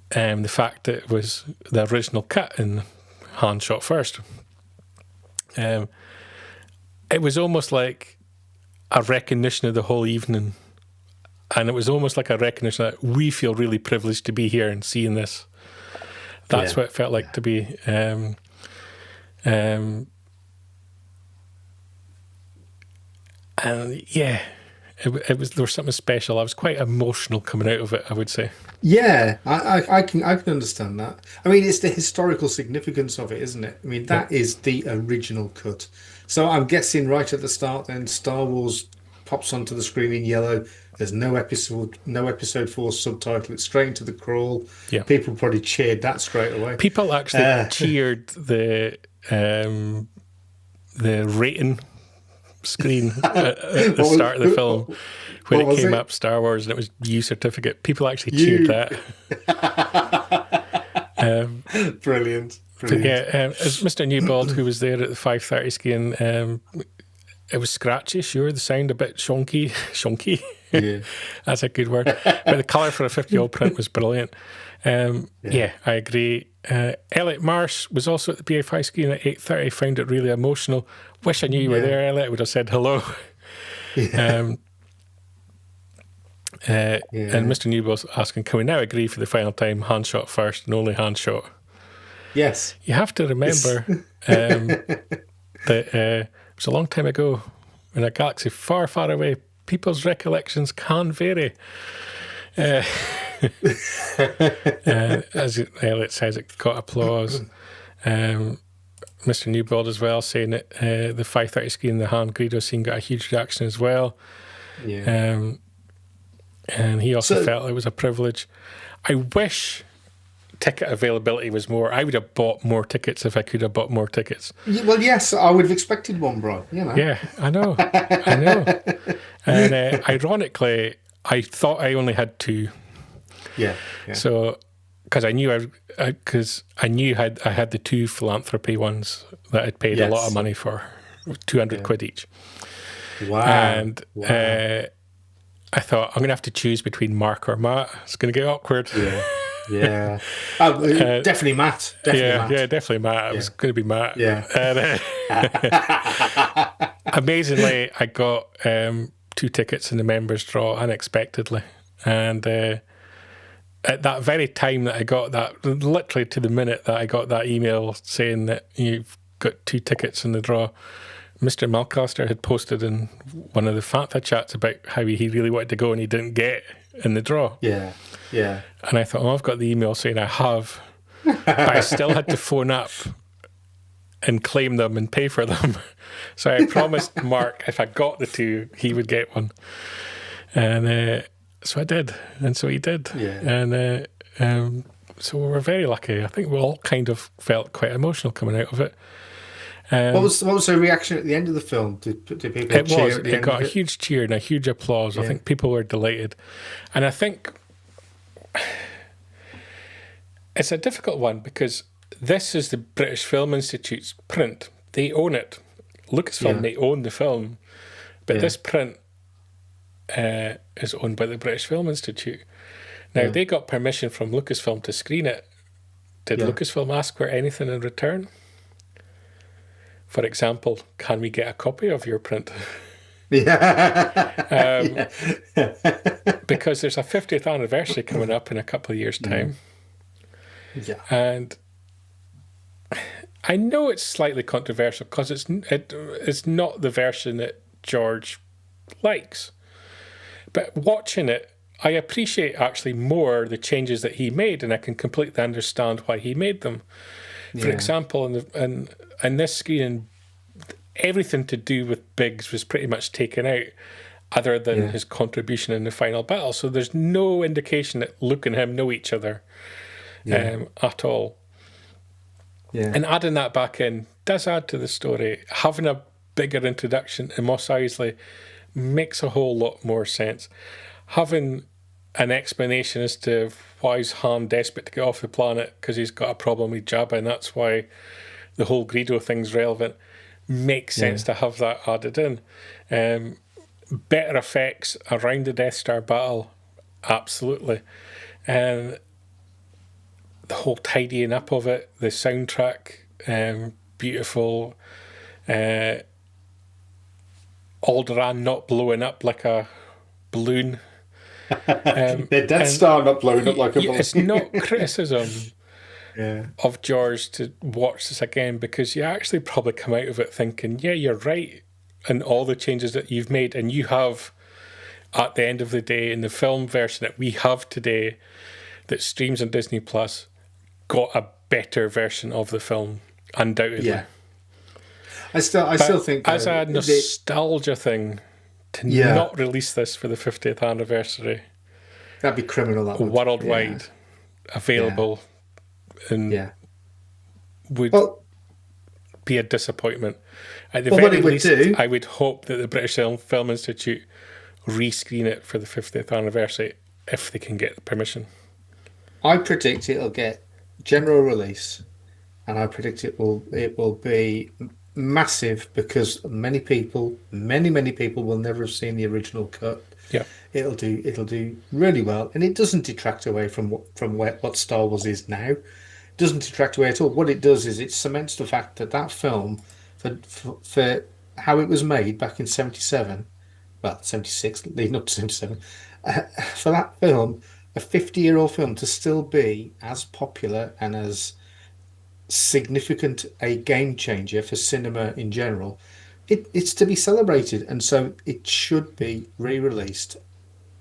the fact that it was the original cut and Han shot first. It was almost like a recognition of the whole evening. And it was almost like a recognition that we feel really privileged to be here and seeing this. That's what it felt like to be. And yeah, it was, there was something special. I was quite emotional coming out of it, I would say. Yeah, I can understand that. I mean, it's the historical significance of it, isn't it? I mean, that is the original cut. So I'm guessing right at the start, then Star Wars pops onto the screen in yellow. There's no episode 4 subtitle. It's straight into the crawl. Yeah, people probably cheered that straight away. People actually cheered the rating screen at the start of the film when it came up, Star Wars, and it was U certificate. People actually cheered that. Brilliant. As Mr. Newbold, who was there at the 5:30 screen, it was scratchy, sure, the sound a bit shonky. Yeah. That's a good word. But the colour for a 50-year-old print was brilliant. Yeah, I agree. Elliot Marsh was also at the BFI screen at 8:30, found it really emotional. Wish I knew you were there, Elliot. I would have said hello. Yeah. And Mr. Newbold's asking, can we now agree for the final time, Han shot first and only Han shot? Yes. You have to remember that it was a long time ago in a galaxy far, far away. People's recollections can vary. As Elliot says, it got applause. Mr. Newbold as well saying that the 5:30 screen, the Han Greedo scene, got a huge reaction as well. Yeah. And he also felt it was a privilege. I wish ticket availability was more. I would have bought more tickets if I could have bought more tickets. Well, yes, I would have expected one, bro. You know. Yeah, I know. And ironically, I thought I only had 2. Yeah. So, because I knew I had the 2 philanthropy ones that I'd paid a lot of money for, 200 quid each. Wow. And I thought I'm going to have to choose between Mark or Matt. It's going to get awkward. Yeah. Definitely Matt. Definitely Matt. It was going to be Matt. Yeah. And, amazingly, I got 2 tickets in the members' draw unexpectedly. And at that very time that I got that, literally to the minute that I got that email saying that you've got 2 tickets in the draw, Mr. Malcaster had posted in one of the Fanta chats about how he really wanted to go and he didn't get in the draw. Yeah. And I thought, I've got the email saying I have, but I still had to phone up and claim them and pay for them. So I promised Mark if I got the 2, he would get one. And so I did, and so he did. Yeah. And so we were very lucky. I think we all kind of felt quite emotional coming out of it. What was the reaction at the end of the film? Did people cheer at the end? It got a huge cheer and a huge applause. I think people were delighted. And I think it's a difficult one because this is the British Film Institute's print. They own it. Lucasfilm, they own the film. But this print is owned by the British Film Institute. Now, they got permission from Lucasfilm to screen it. Did Lucasfilm ask for anything in return? For example, can we get a copy of your print? Because there's a 50th anniversary coming up in a couple of years' time. Yeah. And I know it's slightly controversial because it's not the version that George likes. But watching it, I appreciate actually more the changes that he made, and I can completely understand why he made them. For example, in this screen, everything to do with Biggs was pretty much taken out, other than his contribution in the final battle. So there's no indication that Luke and him know each other at all. Yeah. And adding that back in does add to the story. Having a bigger introduction to Mos Eisley makes a whole lot more sense. Having an explanation as to why is Han desperate to get off the planet because he's got a problem with Jabba, and that's why the whole Greedo thing's relevant. Makes sense to have that added in. Better effects around the Death Star battle, absolutely. The whole tidying up of it, the soundtrack, beautiful. Alderaan not blowing up like a balloon. The Death Star not blowing up like a balloon. It's not criticism of George to watch this again, because you actually probably come out of it thinking, yeah, you're right, and all the changes that you've made, and you have, at the end of the day, in the film version that we have today, that streams on Disney Plus, got a better version of the film, undoubtedly. Yeah. I still think as a nostalgia thing, to not release this for the 50th anniversary, that'd be criminal. That would. Worldwide, available, and would be a disappointment. At the very least, I would hope that the British Film Institute rescreen it for the 50th anniversary if they can get permission. I predict it'll get general release, and I predict it will be massive, because many people will never have seen the original cut. Yeah, it'll do really well, and it doesn't detract away from what Star Wars is now. It doesn't detract away at all. What it does is it cements the fact that film, for how it was made back in 77, well 76, leading up to 77, for that film, a 50-year-old film, to still be as popular and as significant a game changer for cinema in general, it's to be celebrated, and so it should be re-released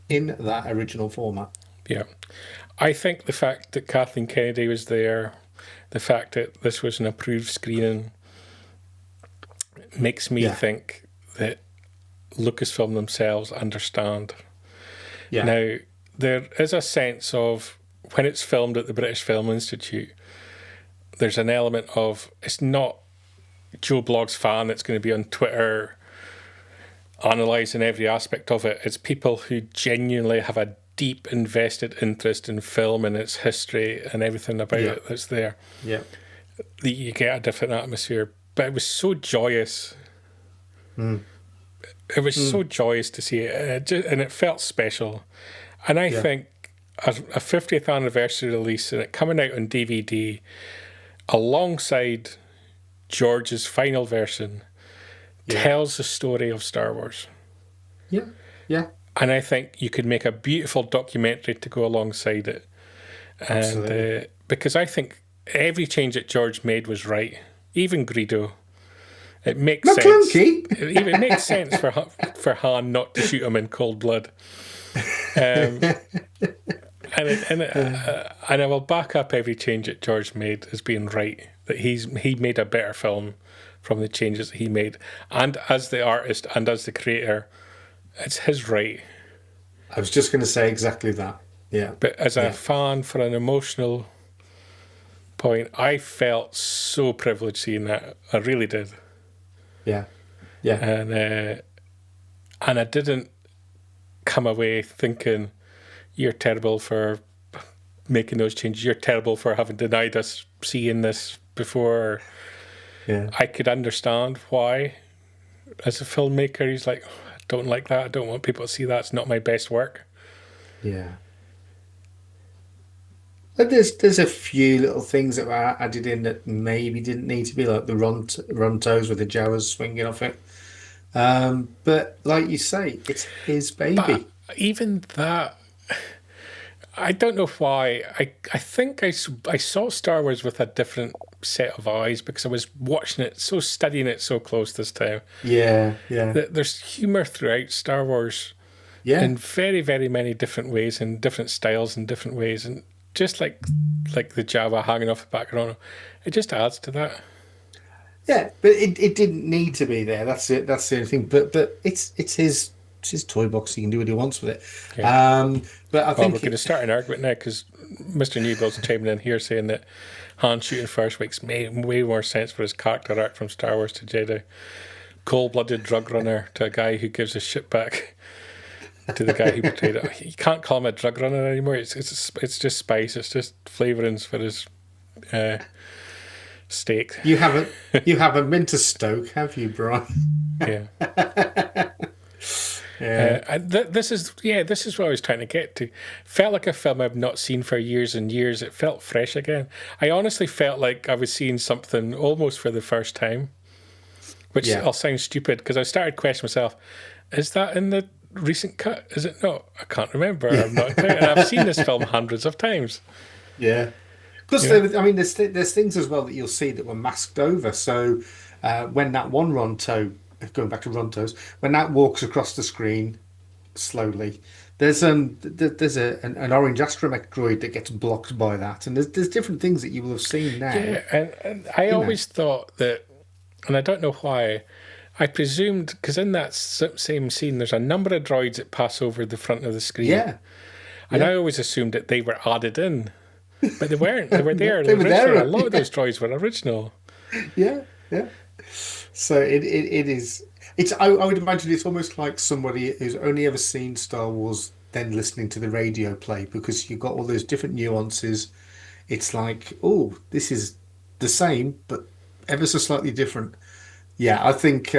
in that original format. Yeah, I think the fact that Kathleen Kennedy was there, the fact that this was an approved screening, makes me think that Lucasfilm themselves understand. Yeah. Now, there is a sense of, when it's filmed at the British Film Institute, there's an element of, it's not Joe Blogg's fan that's going to be on Twitter analysing every aspect of it. It's people who genuinely have a deep invested interest in film and its history and everything about it that's there. Yeah, you get a different atmosphere. But it was so joyous. It was so joyous to see it, and it felt special. And I think a 50th anniversary release, and it coming out on DVD alongside George's final version, tells the story of Star Wars. Yeah, yeah. And I think you could make a beautiful documentary to go alongside it. Absolutely. And because I think every change that George made was right. Even Greedo. It makes sense. It makes sense for Han not to shoot him in cold blood. And I will back up every change that George made as being right. That he made a better film from the changes that he made. And as the artist and as the creator, it's his right. I was just going to say exactly that. Yeah. But as a fan, for an emotional point, I felt so privileged seeing that. I really did. Yeah. Yeah. And I didn't come away thinking, you're terrible for making those changes. You're terrible for having denied us seeing this before. Yeah. I could understand why, as a filmmaker, he's like, I don't like that. I don't want people to see that. It's not my best work. Yeah. But there's a few little things that were added in that maybe didn't need to be, like the Rontos with the Jawas swinging off it. But like you say, it's his baby. But even that, I don't know why. I think I saw Star Wars with a different set of eyes because I was watching it, studying it so close this time. Yeah, yeah. There's humour throughout Star Wars. Yeah. In very, very many different ways, in different styles, in different ways, and just like the Jawa hanging off the back of Rono, it just adds to that. Yeah, but it didn't need to be there. That's it. That's the only thing. But it's his toy box. He can do what he wants with it. Yeah. But I think we're going to start an argument now because Mr. Newbill's chiming in here saying that Han shooting first makes way more sense for his character arc from Star Wars to Jedi. Cold-blooded drug runner to a guy who gives a shit back to the guy who portrayed it. You can't call him a drug runner anymore. It's just spice. It's just flavourings for his steak. You haven't been to Stoke, have you, Brian? Yeah. Yeah. This is what I was trying to get to. Felt like a film I've not seen for years and years. It felt fresh again. I honestly felt like I was seeing something almost for the first time, which will sound stupid because I started questioning myself. Is that in the recent cut? Is it not? I can't remember. I'm not. And I've seen this film hundreds of times. Yeah. Plus, there's things as well that you'll see that were masked over. So when that one Ronto, going back to Rontos, when that walks across the screen slowly, there's an orange astromech droid that gets blocked by that, and there's different things that you will have seen now. Yeah, and I always thought that, and I don't know why, I presumed, because in that same scene, there's a number of droids that pass over the front of the screen. Yeah. And I always assumed that they were added in. But they weren't. They were there. They were there. A lot of those droids were original. Yeah, yeah. So it is. It's. I would imagine it's almost like somebody who's only ever seen Star Wars then listening to the radio play, because you've got all those different nuances. It's like, oh, this is the same, but ever so slightly different. Yeah, I think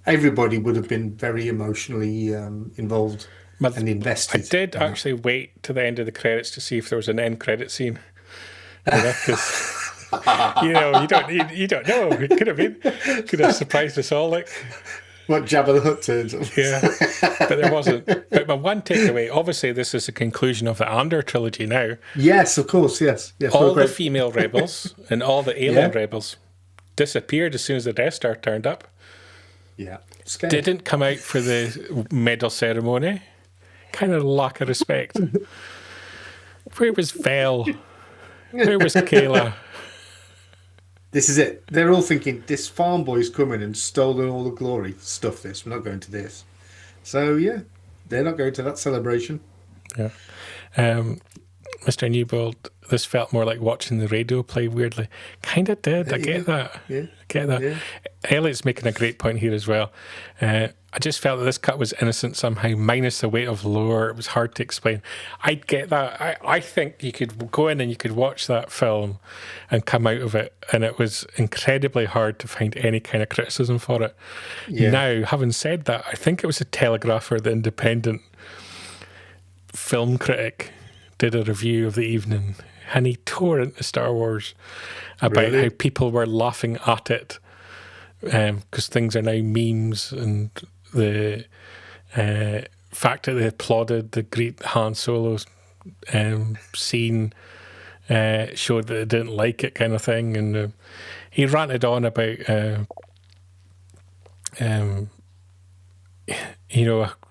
everybody would have been very emotionally involved and invested. I did actually wait to the end of the credits to see if there was an end credit scene. Because you don't know. It could have surprised us all. Like what Jabba the Hutt turns up. Yeah, but there wasn't. But my one takeaway, obviously, this is the conclusion of the Andor trilogy now. Yes, of course. Yes. All the female rebels and all the alien rebels disappeared as soon as the Death Star turned up. Yeah. Scared. Didn't come out for the medal ceremony. Kind of lack of respect. Where was Vel? Where was Kayla? This is it. They're all thinking, this farm boy's coming and stolen all the glory. Stuff this. We're not going to this. So, yeah, they're not going to that celebration. Yeah. Mr. Newbold, this felt more like watching the radio play weirdly. Kind of did. I get that. Yeah. I get that. Yeah. Elliot's making a great point here as well. I just felt that this cut was innocent somehow, minus the weight of lore. It was hard to explain. I get that. I think you could go in and you could watch that film and come out of it, and it was incredibly hard to find any kind of criticism for it. Yeah. Now, having said that, I think it was the Telegraph or the Independent film critic did a review of the evening, and he tore into Star Wars about how people were laughing at it because things are now memes, and the fact that they applauded the great Han Solo scene showed that they didn't like it, kind of thing. And he ranted on about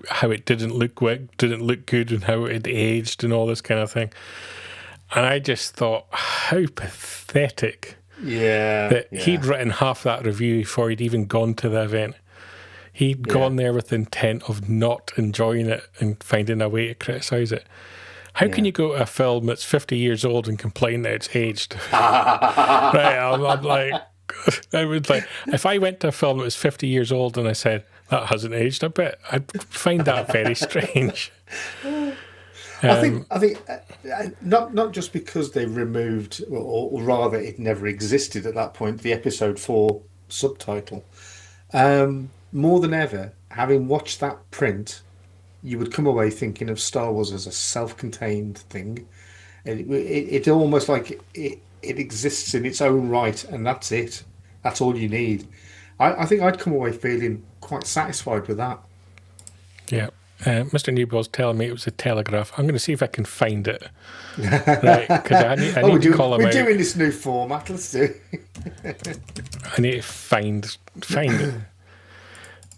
how it didn't look good and how it had aged and all this kind of thing. And I just thought, how pathetic that he'd written half that review before he'd even gone to the event. He'd gone there with the intent of not enjoying it and finding a way to criticise it. How can you go to a film that's 50 years old and complain that it's aged? Right, I'm like, I would like, if I went to a film that was 50 years old and I said, that hasn't aged a bit, I'd find that very strange. I think not just because they removed, or rather it never existed at that point, the episode 4 subtitle. More than ever, having watched that print, you would come away thinking of Star Wars as a self-contained thing. It almost like it exists in its own right, and that's it. That's all you need. I think I'd come away feeling quite satisfied with that. Yeah. Mr. Newbold's telling me it was a Telegraph. I'm going to see if I can find it. Right, because I need to call him out. We're doing this new format. Let's do it. I need to find it.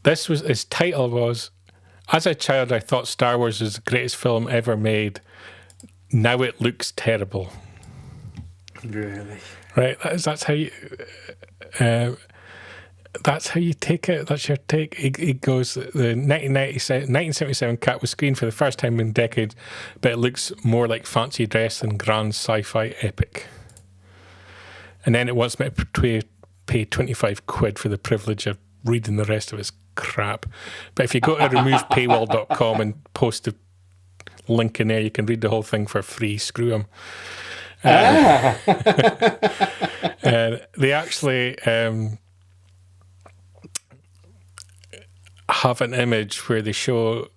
His title was, as a child, I thought Star Wars was the greatest film ever made. Now it looks terrible. Really? Right, that's how you... that's how you take it. That's your take. It goes, the 1977 cut was screened for the first time in decades, but it looks more like fancy dress than grand sci-fi epic. And then it wants me to pay 25 quid for the privilege of reading the rest of his crap. But if you go to removepaywall.com and post a link in there, you can read the whole thing for free. Screw him. And they actually have an image where they show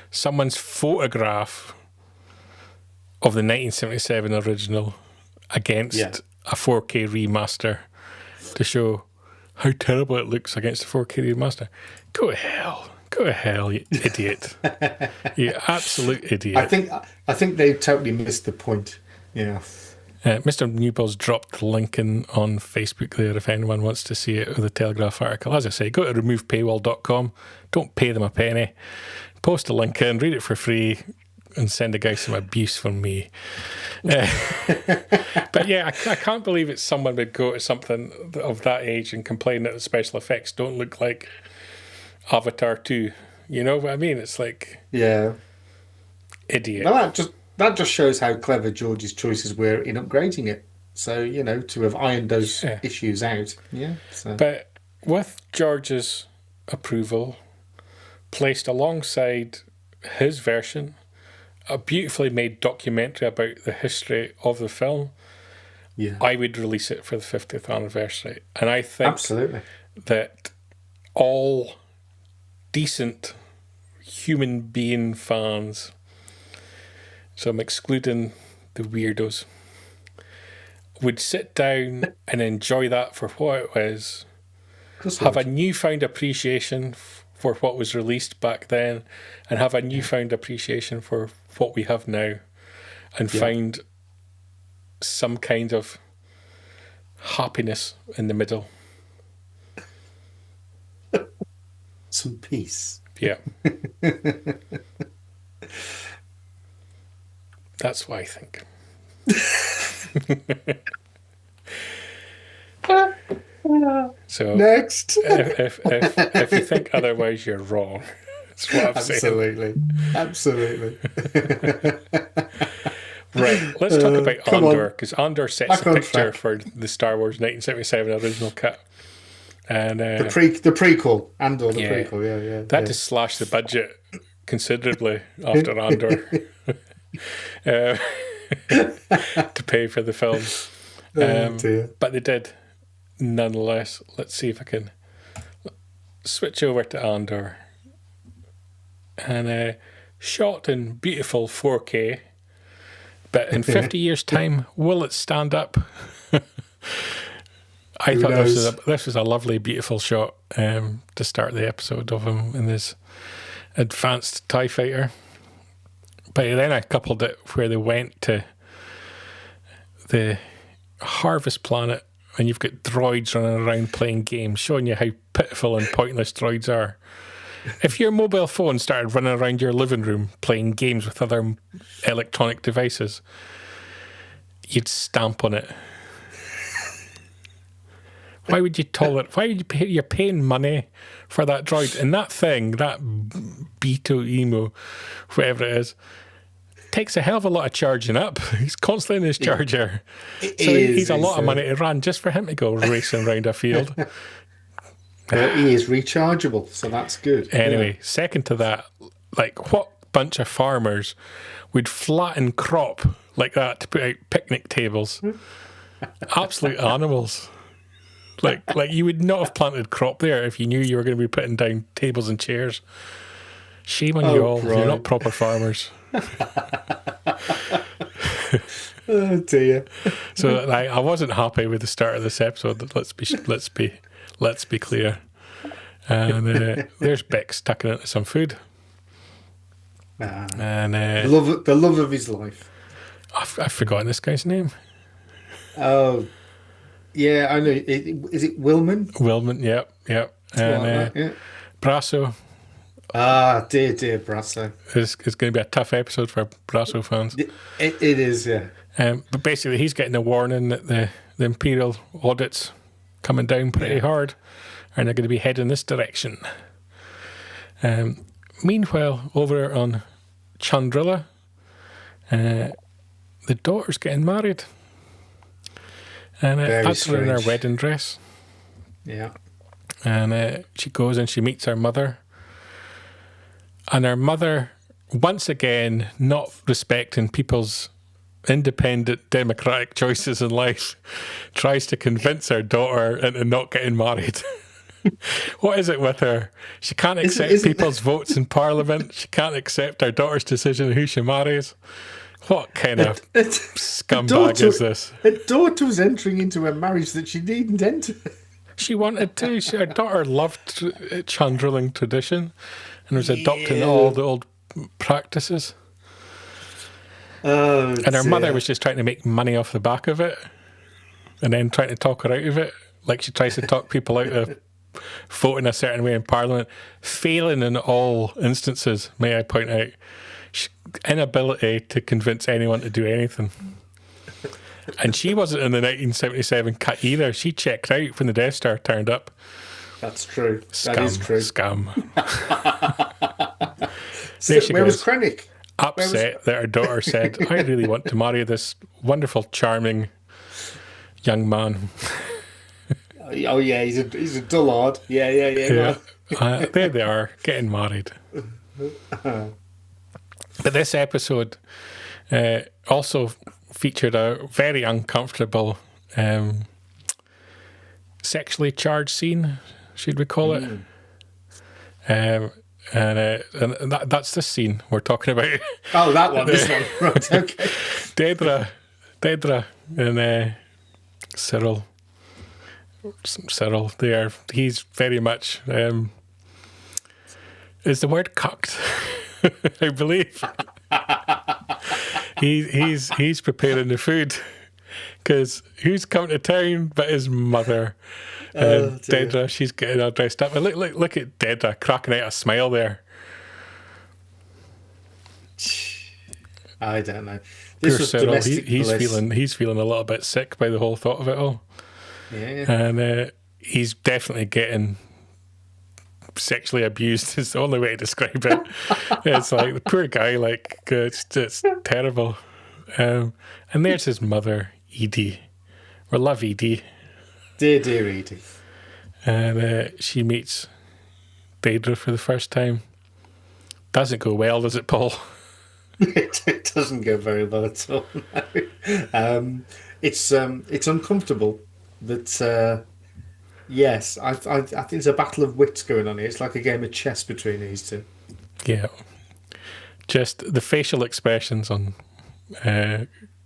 someone's photograph of the 1977 original against a 4K remaster to show how terrible it looks against the 4K remaster. Go to hell, you idiot! You absolute idiot! I think they totally missed the point. Yeah. Mr. Newbell's dropped the link in on Facebook there if anyone wants to see it with the Telegraph article. As I say, go to removepaywall.com. Don't pay them a penny. Post a link in, read it for free, and send the guy some abuse from me. But yeah, I can't believe it's someone would go to something of that age and complain that the special effects don't look like Avatar 2. You know what I mean? It's like... Yeah. Idiot. Well, that just shows how clever George's choices were in upgrading it. So, to have ironed those issues out. Yeah. So. But with George's approval, placed alongside his version, a beautifully made documentary about the history of the film, I would release it for the 50th anniversary. And I think absolutely that all decent human being fans, so I'm excluding the weirdos, would sit down and enjoy that for what it was, have a newfound appreciation for what was released back then, and have a newfound appreciation for what we have now, and find some kind of happiness in the middle. Some peace. Yeah. That's what I think. So next, if you think otherwise, you're wrong. That's what I'm saying. Absolutely. Right, let's talk about Andor, because Andor sets a picture for the Star Wars 1977 original cut. And the prequel, Andor, the prequel, yeah. That just slashed the budget considerably after Andor to pay for the film. But they did, nonetheless. Let's see if I can switch over to Andor. And shot in beautiful 4K. But in 50 years' time, will it stand up? I thought this was a lovely, beautiful shot to start the episode of him in his advanced TIE fighter. But then I coupled it where they went to the Harvest Planet, and you've got droids running around playing games, showing you how pitiful and pointless droids are. If your mobile phone started running around your living room playing games with other electronic devices, you'd stamp on it. Why would you tolerate? Why would you pay? You're paying money for that droid, and that thing, that Beto Emo, whatever it is, takes a hell of a lot of charging up. He's constantly in his charger, he's a lot of money to run just for him to go racing around a field. He is rechargeable, so that's good. Anyway, second to that, like, what bunch of farmers would flatten crop like that to put out picnic tables? Absolute animals. Like you would not have planted crop there if you knew you were going to be putting down tables and chairs. Shame on you all. Right. You're not proper farmers. Oh dear. So I wasn't happy with the start of this episode. Let's be clear. And there's Bex tucking into some food. And the love of his life. I've forgotten this guy's name. Oh, yeah, I know. Is it Wilman? Wilman, yeah. And Brasso. Dear Brasso. It's going to be a tough episode for Brasso fans. It is, yeah. But basically, he's getting a warning that the Imperial audit's coming down pretty hard, and they're going to be heading this direction. Meanwhile, over on Chandrila, the daughter's getting married. And that's her in her wedding dress. Yeah. And she goes and she meets her mother. And her mother, once again, not respecting people's independent, democratic choices in life, tries to convince her daughter into not getting married. What is it with her? She can't accept people's votes in Parliament. She can't accept her daughter's decision on who she marries. What kind of scumbag is this? Her daughter was entering into a marriage that she needn't enter. She wanted to. Her daughter loved Chandriling tradition and was adopting all the old practices. Oh, and her mother was just trying to make money off the back of it and then trying to talk her out of it. Like she tries to talk people out of voting a certain way in Parliament, failing in all instances, may I point out. Inability to convince anyone to do anything. And she wasn't in the 1977 cut either. She checked out when the Death Star turned up. That's true. Scum, that is true. Scum. So where was Krennic? Upset that her daughter said, I really want to marry this wonderful, charming young man. Oh, yeah, he's a dullard. Yeah. There they are, getting married. But this episode also featured a very uncomfortable sexually charged scene, should we call it? And that's the scene we're talking about. Oh, that one, this one. Right, okay. Dedra and Cyril, he's very much, is the word cucked? I believe. He's preparing the food because who's coming to town but his mother? And Dedra, she's getting all dressed up. And look at Dedra cracking out a smile there. I don't know. Poor Cyril, he's feeling a little bit sick by the whole thought of it all. Yeah. And he's definitely getting sexually abused is the only way to describe it. It's like the poor guy, like it's terrible. And there's his mother, Edie. We love Edie. Dear Edie. And she meets Dedra for the first time. Doesn't go well, does it, Paul? It doesn't go very well at all. No. It's uncomfortable. That yes, I think there's a battle of wits going on here. It's like a game of chess between these two. Yeah, just the facial expressions on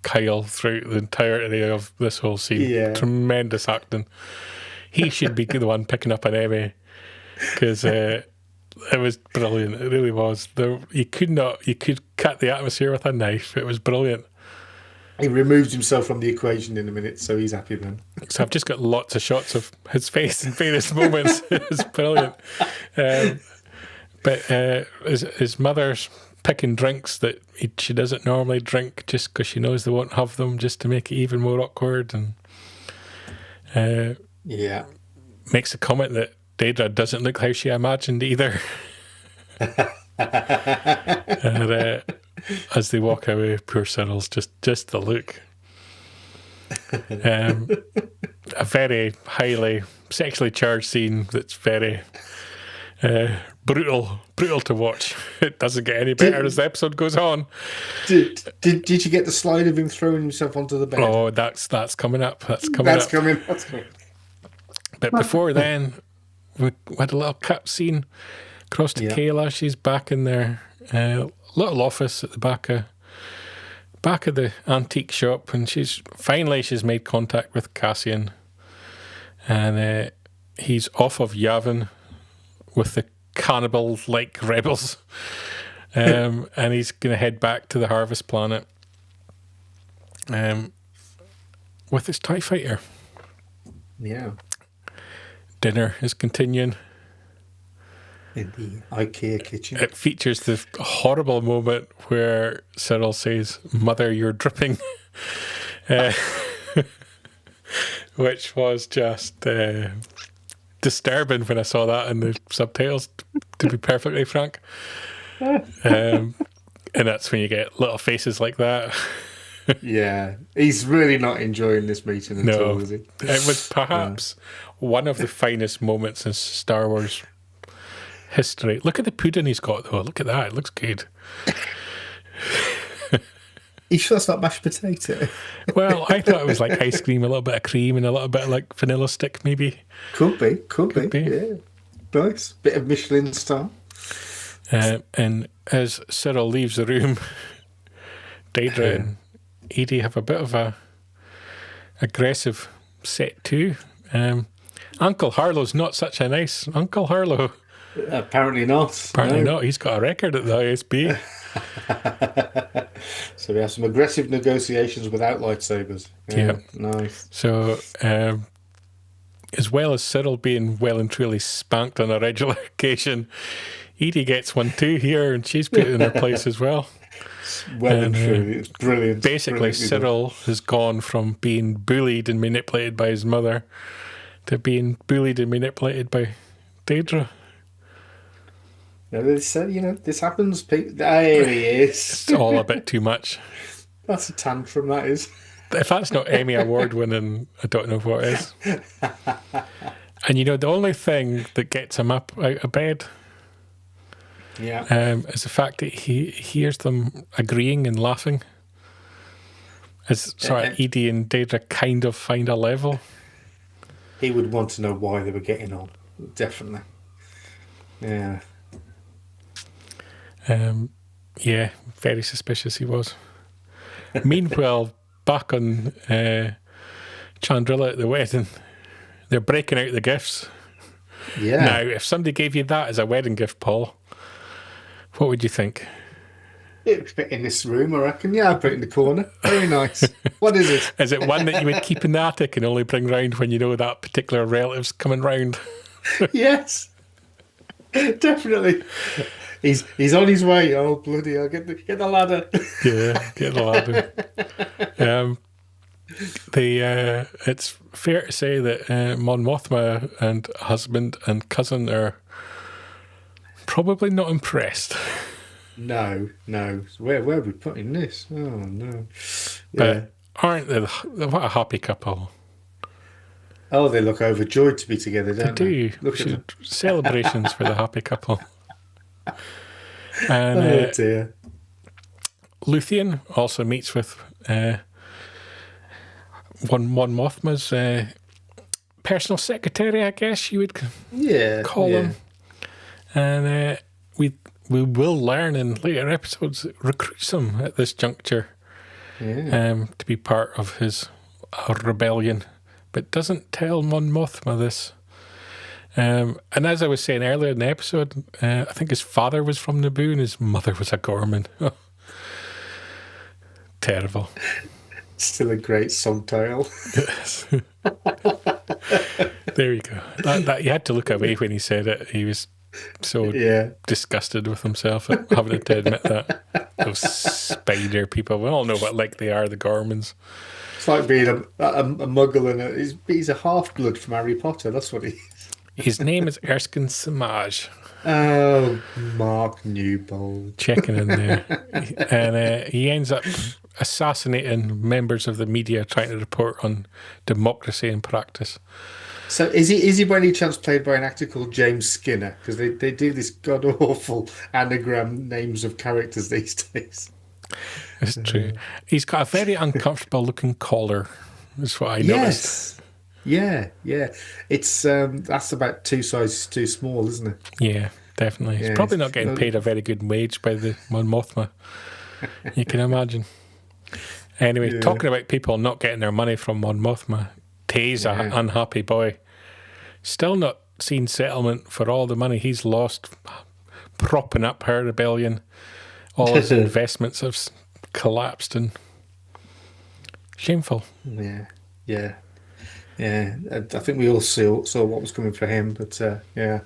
Kyle through the entirety of this whole scene. Yeah. Tremendous acting. He should be the one picking up an Emmy because it was brilliant. It really was. You could cut the atmosphere with a knife. It was brilliant. He removes himself from the equation in a minute, so he's happy then. So I've just got lots of shots of his face in various moments. It's brilliant. But his mother's picking drinks that she doesn't normally drink just because she knows they won't have them, just to make it even more awkward. And makes a comment that Dedra doesn't look how she imagined either. And as they walk away, poor Cyril's just the look. A very highly sexually charged scene that's very brutal to watch. It doesn't get any better as the episode goes on. Did you get the slide of him throwing himself onto the bed? Oh, that's coming up. That's coming. But before then, we had a little cut scene across to Kayla. She's back in their little office at the back of the antique shop, and she's made contact with Cassian, and he's off of Yavin with the cannibal-like rebels, and he's going to head back to the Harvest Planet with his TIE fighter. Yeah. Dinner is continuing. In the IKEA kitchen. It features the horrible moment where Cyril says, "Mother, you're dripping," which was just disturbing when I saw that in the subtitles, to be perfectly frank. And that's when you get little faces like that. Yeah, he's really not enjoying this meeting at all, is he? It was perhaps one of the finest moments in Star Wars history. Look at the pudding he's got, though. Look at that. It looks good. You sure that's not mashed potato? Well, I thought it was like ice cream, a little bit of cream, and a little bit of like vanilla stick, maybe. Could be. Yeah. Nice. Bit of Michelin star. And as Cyril leaves the room, Daedra and Edie have a bit of a aggressive set too. Uncle Harlow's not such a nice Uncle Harlow. Apparently not. Apparently not. He's got a record at the ISB. So we have some aggressive negotiations without lightsabers. Yeah. Nice. So, as well as Cyril being well and truly spanked on a regular occasion, Edie gets one too here, and she's put in her place as well. Well and truly. It's brilliant. Basically, Cyril has gone from being bullied and manipulated by his mother to being bullied and manipulated by Daedra. They said, this happens. There he is. It's all a bit too much. That's a tantrum, that is. If that's not Emmy Award winning, I don't know what is. And the only thing that gets him up out of bed is the fact that he hears them agreeing and laughing. As Edie and Daedra kind of find a level. He would want to know why they were getting on. Definitely. Yeah. Yeah, very suspicious he was. Meanwhile, back on Chandrilla at the wedding, they're breaking out the gifts. Yeah. Now, if somebody gave you that as a wedding gift, Paul, what would you think? It would fit in this room, I reckon. Yeah, I'd put it in the corner. Very nice. What is it? Is it one that you would keep in the attic and only bring round when you know that particular relative's coming round? Yes. Definitely. He's on his way. Oh, bloody hell. Get the ladder. Yeah, get the ladder. It's fair to say that Mon Mothma and husband and cousin are probably not impressed. No. Where are we putting this? Oh, no. But aren't they what a happy couple? Oh, they look overjoyed to be together, don't they? Look at them. Celebrations for the happy couple. And oh, dear. Luthien also meets with Mon Mothma's personal secretary, I guess you would call him. And we will learn in later episodes that recruits him at this juncture to be part of his rebellion, but doesn't tell Mon Mothma this. And as I was saying earlier in the episode, I think his father was from Naboo and his mother was a Gorman. Oh. Terrible. Still a great subtitle. Yes. There you go. That you had to look away when he said it. He was so disgusted with himself at having to admit that. Those spider people. We all know what like they are, the Gormans. It's like being a muggle and he's a half-blood from Harry Potter. That's what he is. His name is Erskine Samaj. Oh, Mark Newbold. Checking in there. And he ends up assassinating members of the media trying to report on democracy in practice. So is he by any chance played by an actor called James Skinner? Because they do this god-awful anagram names of characters these days. It's true. He's got a very uncomfortable-looking collar, is what I noticed. Yeah. It's that's about 2 sizes too small, isn't it? Yeah, definitely. He's probably not getting paid a very good wage by the Mon Mothma. You can imagine. Anyway, talking about people not getting their money from Mon Mothma, Tay's an unhappy boy. Still not seen settlement for all the money he's lost propping up her rebellion. All his investments have collapsed and shameful. Yeah. I think we all saw what was coming for him, but yeah.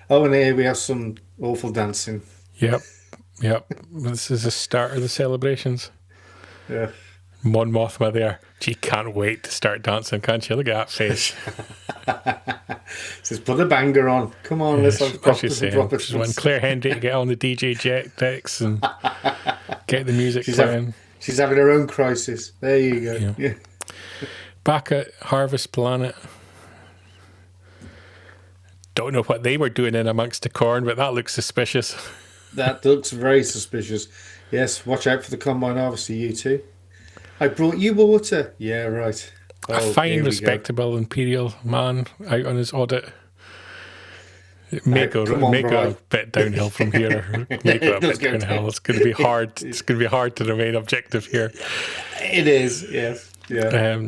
Oh, and here we have some awful dancing. Yep. This is the start of the celebrations. Yeah. Mon Mothma there. She can't wait to start dancing, can't you? Look at that face. Says, put a banger on. Come on, let's have proper. She's wanting Claire Henry to get on the DJ jet decks and get the music playing. She's having her own crisis. There you go. Yeah. Back at Harvest Planet. Don't know what they were doing in amongst the corn, but that looks suspicious. That looks very suspicious. Yes, watch out for the Combine Harvester, you too. I brought you water. Yeah, right. A fine, respectable Imperial man out on his audit. Make a bit downhill from here. Make it a bit downhill. It's going to be hard. It's going to be hard to remain objective here. It is, yes. Yeah.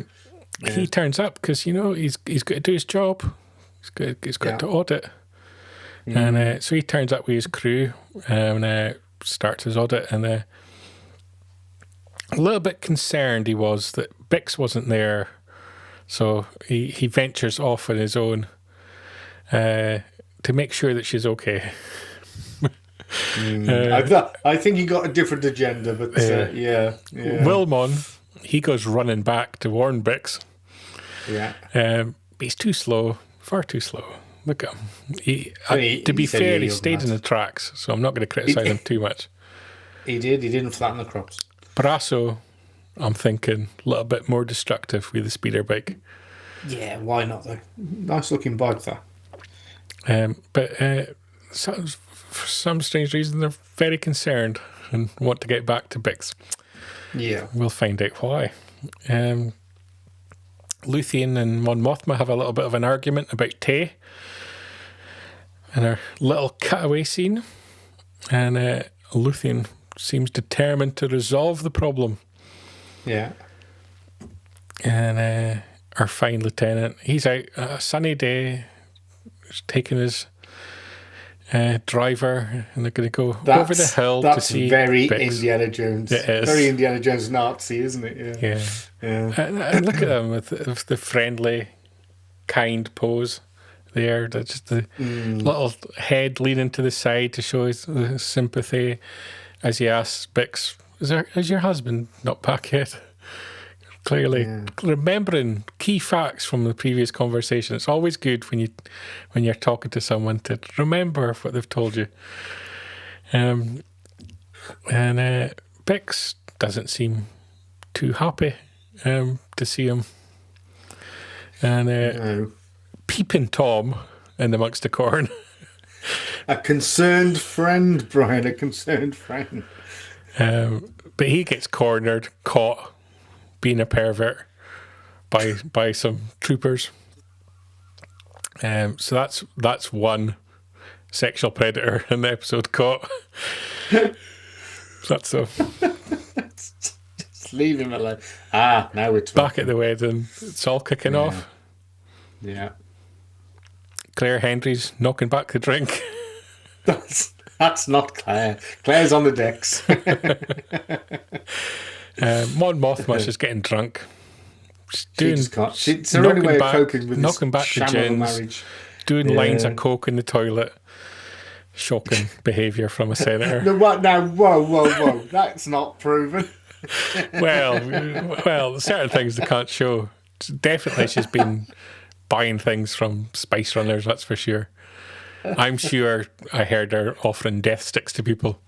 He turns up because he's got to do his job. He's got to audit, and so he turns up with his crew and starts his audit. And a little bit concerned he was that Bix wasn't there, so he ventures off on his own. To make sure that she's okay. I think he got a different agenda, but yeah. Wilmon, he goes running back to warn Bix. Yeah. He's too slow, far too slow. Look at him. To be fair, he stayed in the tracks, so I'm not going to criticise him too much. He did. He didn't flatten the crops. Brasso, I'm thinking a little bit more destructive with the speeder bike. Yeah, why not though? Nice looking bike though. But for some strange reason, they're very concerned and want to get back to Bix. Yeah. We'll find out why. Luthien and Mon Mothma have a little bit of an argument about Tay and a little cutaway scene. And Luthien seems determined to resolve the problem. Yeah. And our fine lieutenant, he's out a sunny day, taking his driver, and they're going to go over the hill to see very Bix. Indiana Jones. It is. Very Indiana Jones Nazi, isn't it? Yeah. And look at them with the friendly, kind pose there. Just the little head leaning to the side to show his sympathy as he asks Bix, is your husband not back yet? Clearly, remembering key facts from the previous conversation. It's always good when you're talking to someone to remember what they've told you. And Bix doesn't seem too happy to see him. And peeping Tom in amongst the corn. A concerned friend, Brian. A concerned friend. But he gets cornered, caught being a pervert by some troopers. So that's one sexual predator in the episode caught. That's so. Just leave him alone. Now it's back at the wedding. It's all kicking off. Yeah. Claire Hendry's knocking back the drink. That's not Claire. Claire's on the decks. Mon Mothma's just getting drunk. It's her only way of coping with knocking back the gins, doing lines of coke in the toilet. Shocking behaviour from a senator. Whoa. That's not proven. well, certain things they can't show. Definitely she's been buying things from Spice Runners, that's for sure. I'm sure I heard her offering death sticks to people.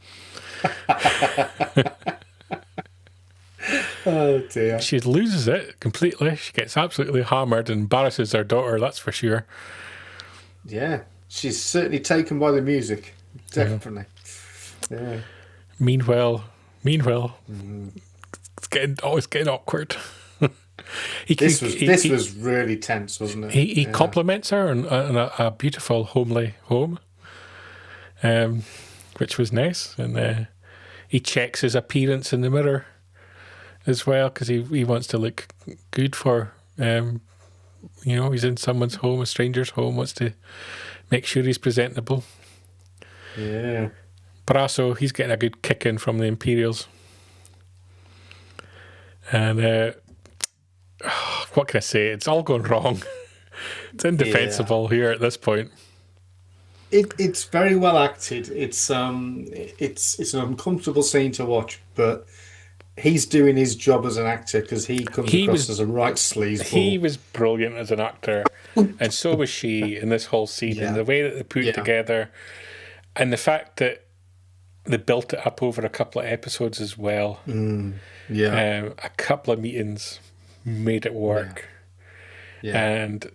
Oh dear. She loses it completely. She gets absolutely hammered and embarrasses her daughter, that's for sure. Yeah. She's certainly taken by the music. Definitely. Yeah. Meanwhile, it's getting awkward. This was really tense, wasn't it? He compliments her on a beautiful homely home, which was nice. And he checks his appearance in the mirror as well, because he wants to look good for, he's in someone's home, a stranger's home, wants to make sure he's presentable. Yeah. Brasso, he's getting a good kick in from the Imperials. And what can I say? It's all going wrong. It's indefensible here at this point. It's very well acted. It's an uncomfortable scene to watch, but he's doing his job as an actor because he comes across as a right sleazeball. He was brilliant as an actor, and so was she in this whole scene. And the way that they put it together, and the fact that they built it up over a couple of episodes as well. A couple of meetings made it work. And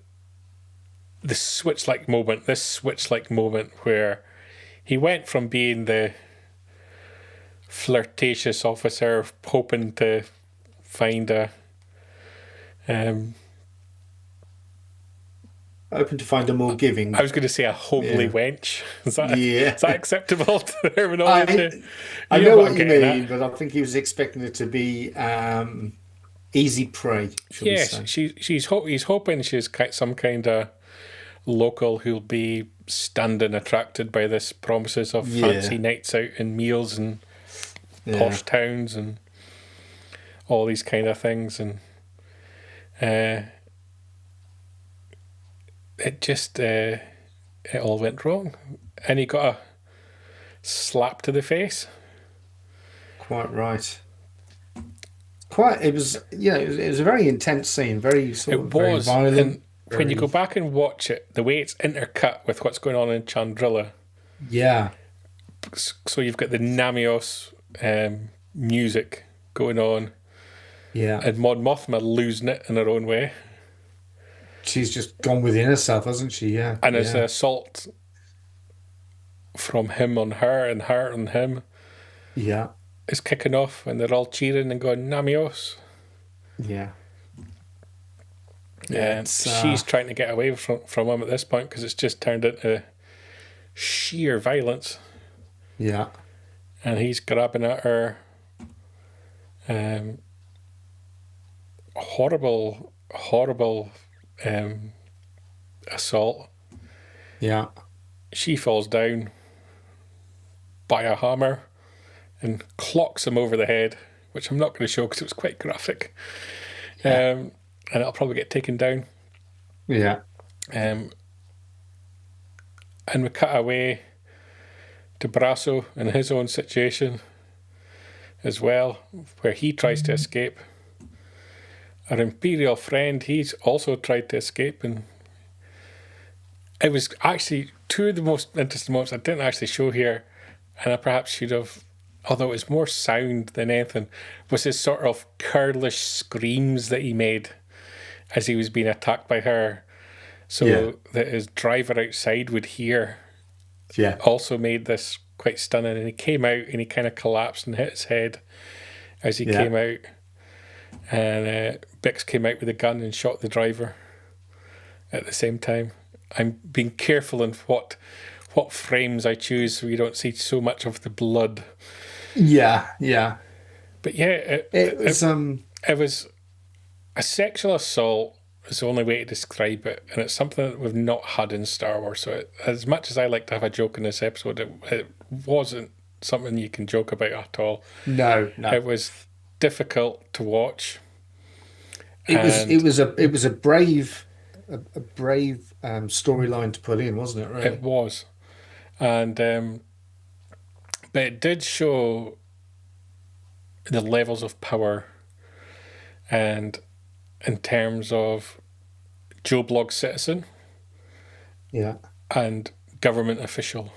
this switch-like moment where he went from being the flirtatious officer hoping to find a Open to find a more giving. I was going to say a homely wench. Is that acceptable terminology? I know what you mean, but I think he was expecting it to be easy prey. Yes, he's hoping she's some kind of local who'll be standing attracted by this promises of fancy nights out and meals and posh towns and all these kind of things, and it just it all went wrong, and he got a slap to the face. Quite right. It was a very intense scene, very very violent. And when you go back and watch it, the way it's intercut with what's going on in Chandrilla. Yeah. So you've got the Namios music going on. Yeah. And Mon Mothma losing it in her own way. She's just gone within herself, hasn't she? Yeah. And it's the assault from him on her and her on him. Yeah. Is kicking off, and they're all cheering and going, Namios. Yeah. And she's trying to get away from him at this point because it's just turned into sheer violence. Yeah. And he's grabbing at her. Horrible assault. Yeah. She falls down by a hammer and clocks him over the head, which I'm not going to show because it was quite graphic. And it'll probably get taken down. Yeah. And we cut away to Brasso and his own situation as well, where he tries to escape. Our Imperial friend, he's also tried to escape, and it was actually two of the most interesting moments I didn't actually show here, and I perhaps should have, although it was more sound than anything, was his sort of curlish screams that he made as he was being attacked by her, so that his driver outside would hear. Yeah. Also made this quite stunning, and he came out and he kind of collapsed and hit his head as he came out, and Bix came out with a gun and shot the driver at the same time. I'm being careful in what frames I choose so you don't see so much of the blood. Yeah. But it was a sexual assault is the only way to describe it, and it's something that we've not had in Star Wars. So as much as I like to have a joke in this episode, it wasn't something you can joke about at all. No. It was difficult to watch. It was a brave storyline to put in, wasn't it? Really? It was, and but it did show the levels of power, and in terms of Joe Blogg citizen, and government official,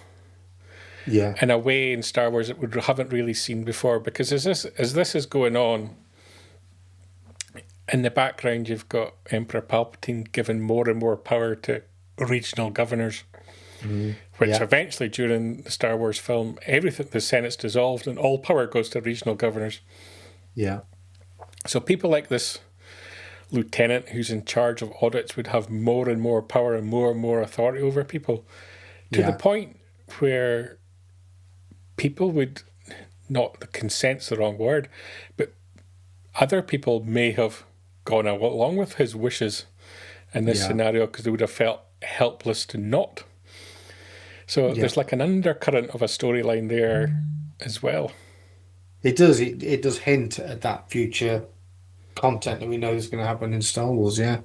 in a way in Star Wars that we haven't really seen before. Because as this is going on, in the background you've got Emperor Palpatine giving more and more power to regional governors, which eventually during the Star Wars film, everything, the Senate's dissolved and all power goes to regional governors. Yeah. So people like this lieutenant who's in charge of audits would have more and more power and more authority over people, to the point where people would, not the consent's the wrong word, but other people may have gone along with his wishes in this scenario because they would have felt helpless to not. So there's like an undercurrent of a storyline there as well. It does. It does hint at that future content that we know is going to happen in Star Wars. Yeah.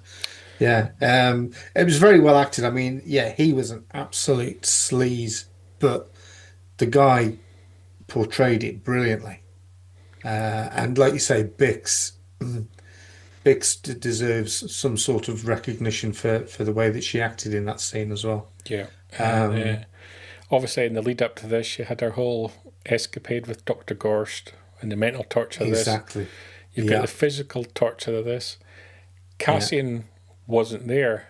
It was very well acted. I mean, he was an absolute sleaze, but the guy portrayed it brilliantly. And like you say, Bix deserves some sort of recognition for the way that she acted in that scene as well. Yeah. Obviously, in the lead up to this, she had her whole escapade with Dr. Gorst and the mental torture of this. Exactly. You've got the physical torture of this. Cassian wasn't there.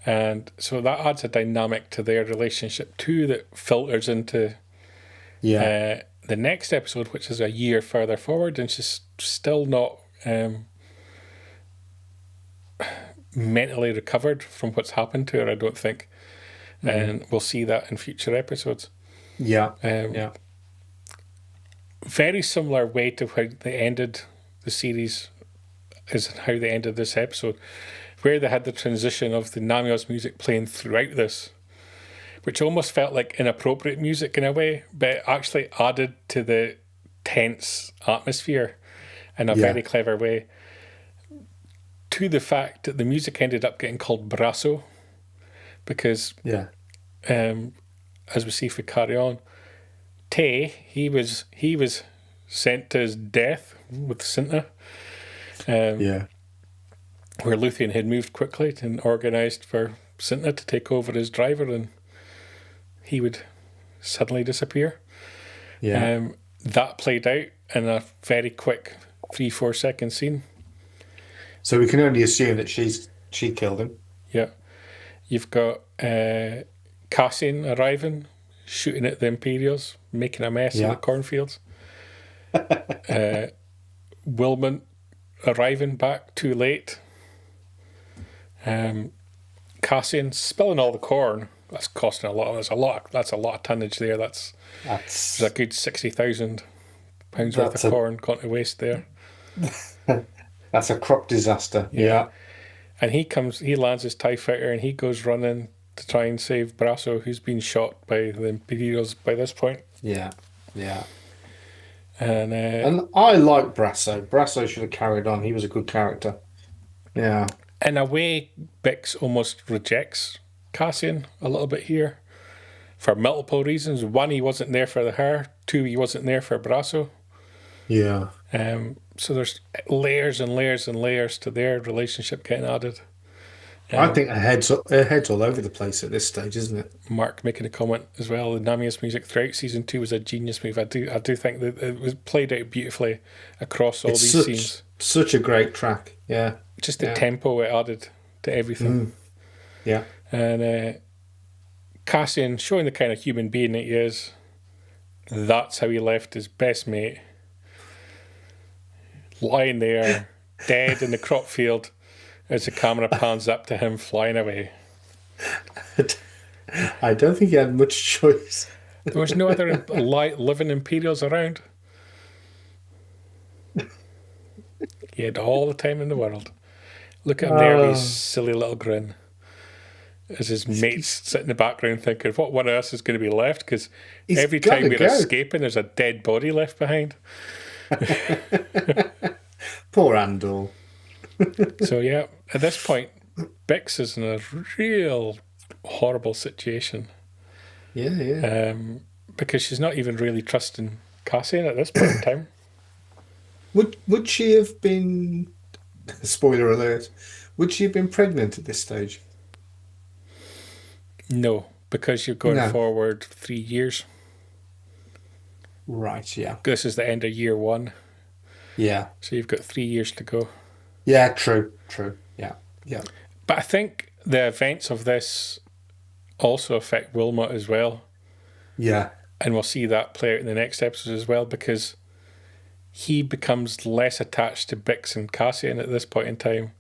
And so that adds a dynamic to their relationship too that filters into the the next episode, which is a year further forward, and she's still not mentally recovered from what's happened to her, I don't think. And we'll see that in future episodes. Yeah. Very similar way to how they ended the series is how they ended this episode, where they had the transition of the Namios music playing throughout this, which almost felt like inappropriate music in a way, but it actually added to the tense atmosphere in a very clever way, to the fact that the music ended up getting called Brasso, because as we see if we carry on, Tay, he was sent to his death with Cinta, where Luthien had moved quickly and organised for Cinta to take over as driver, and he would suddenly disappear. That played out in a very quick 3-4 second scene. So we can only assume that she killed him. Yeah. You've got Cassian arriving, shooting at the Imperials, making a mess in the cornfields. Wilmot arriving back too late. Cassian spilling all the corn. That's costing a lot. That's a lot of tonnage there. There's a good £60,000 worth of corn gone to waste there. That's a crop disaster. Yeah. And he lands his TIE fighter and he goes running to try and save Brasso, who's been shot by the Imperials by this point. Yeah. And I like Brasso. Brasso should have carried on. He was a good character. Yeah. In a way, Bix almost rejects Cassian a little bit here for multiple reasons. One, he wasn't there for her. Two, he wasn't there for Brasso. Yeah. So there's layers and layers and layers to their relationship getting added. I think her head's all over the place at this stage, isn't it? Mark making a comment as well. The Namios music throughout season 2 was a genius move. I do think that it was played out beautifully across all these scenes. Such a great track. Yeah. Just the tempo it added to everything. Yeah. And Cassian, showing the kind of human being that he is, that's how he left his best mate lying there, dead in the crop field, as the camera pans up to him flying away. I don't think he had much choice. There was no other living Imperials around. He had all the time in the world. Look at him there with his silly little grin, as his mates sit in the background thinking, what one of us is going to be left? Because every time we're escaping, there's a dead body left behind. Poor Andor. So yeah, at this point, Bix is in a real horrible situation. Yeah. Because she's not even really trusting Cassian at this point in time. Would she have been? Spoiler alert. Would she have been pregnant at this stage? No, because you're going forward 3 years. Right. Yeah. This is the end of year 1. Yeah. So you've got 3 years to go. Yeah, true. Yeah. But I think the events of this also affect Wilmot as well. Yeah. And we'll see that play out in the next episode as well, because he becomes less attached to Bix and Cassian at this point in time,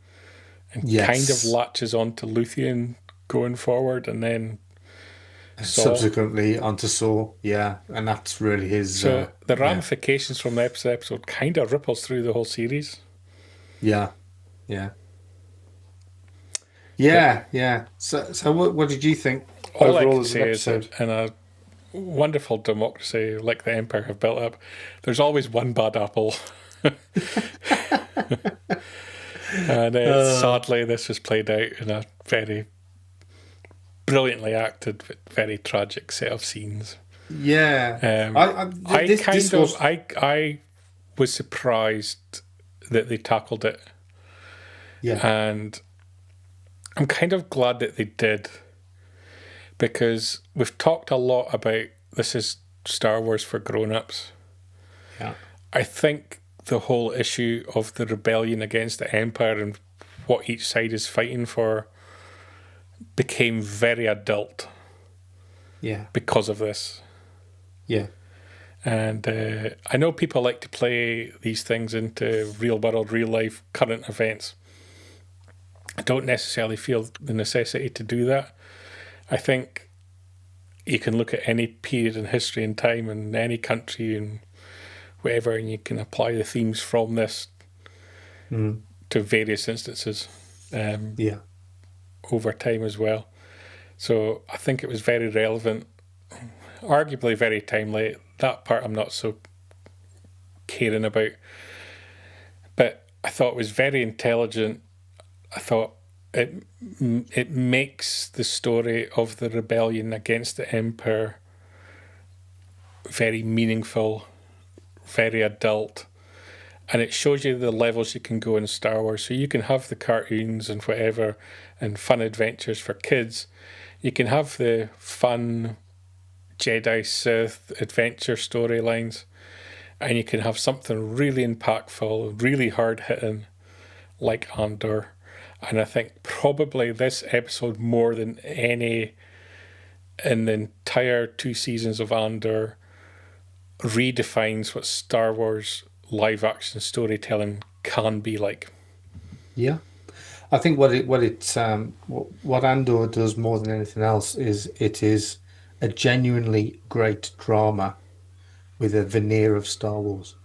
and kind of latches on to Luthien going forward, and then subsequently onto Saw. Yeah, and that's really his... So the ramifications from the episode kind of ripples through the whole series. Yeah. So what did you think all overall I can as say an is episode? that in a wonderful democracy like the Empire have built up, there's always one bad apple. And sadly, this was played out in a very brilliantly acted, but very tragic set of scenes. Yeah. I was surprised that they tackled it. Yeah. And I'm kind of glad that they did, because we've talked a lot about this is Star Wars for grown-ups. Yeah. I think the whole issue of the rebellion against the Empire and what each side is fighting for became very adult. Yeah. Because of this. Yeah. And I know people like to play these things into real world, real life, current events. I don't necessarily feel the necessity to do that. I think you can look at any period in history and time in any country and whatever, and you can apply the themes from this to various instances over time as well. So I think it was very relevant, arguably very timely. That part I'm not so caring about. But I thought it was very intelligent. I thought it makes the story of the rebellion against the Empire very meaningful, very adult, and it shows you the levels you can go in Star Wars. So you can have the cartoons and whatever and fun adventures for kids. You can have the fun Jedi Sith adventure storylines, and you can have something really impactful, really hard hitting like Andor. And I think probably this episode, more than any in the entire 2 seasons of Andor, redefines what Star Wars live action storytelling can be like. Yeah, I think what Andor does more than anything else is it is a genuinely great drama with a veneer of Star Wars,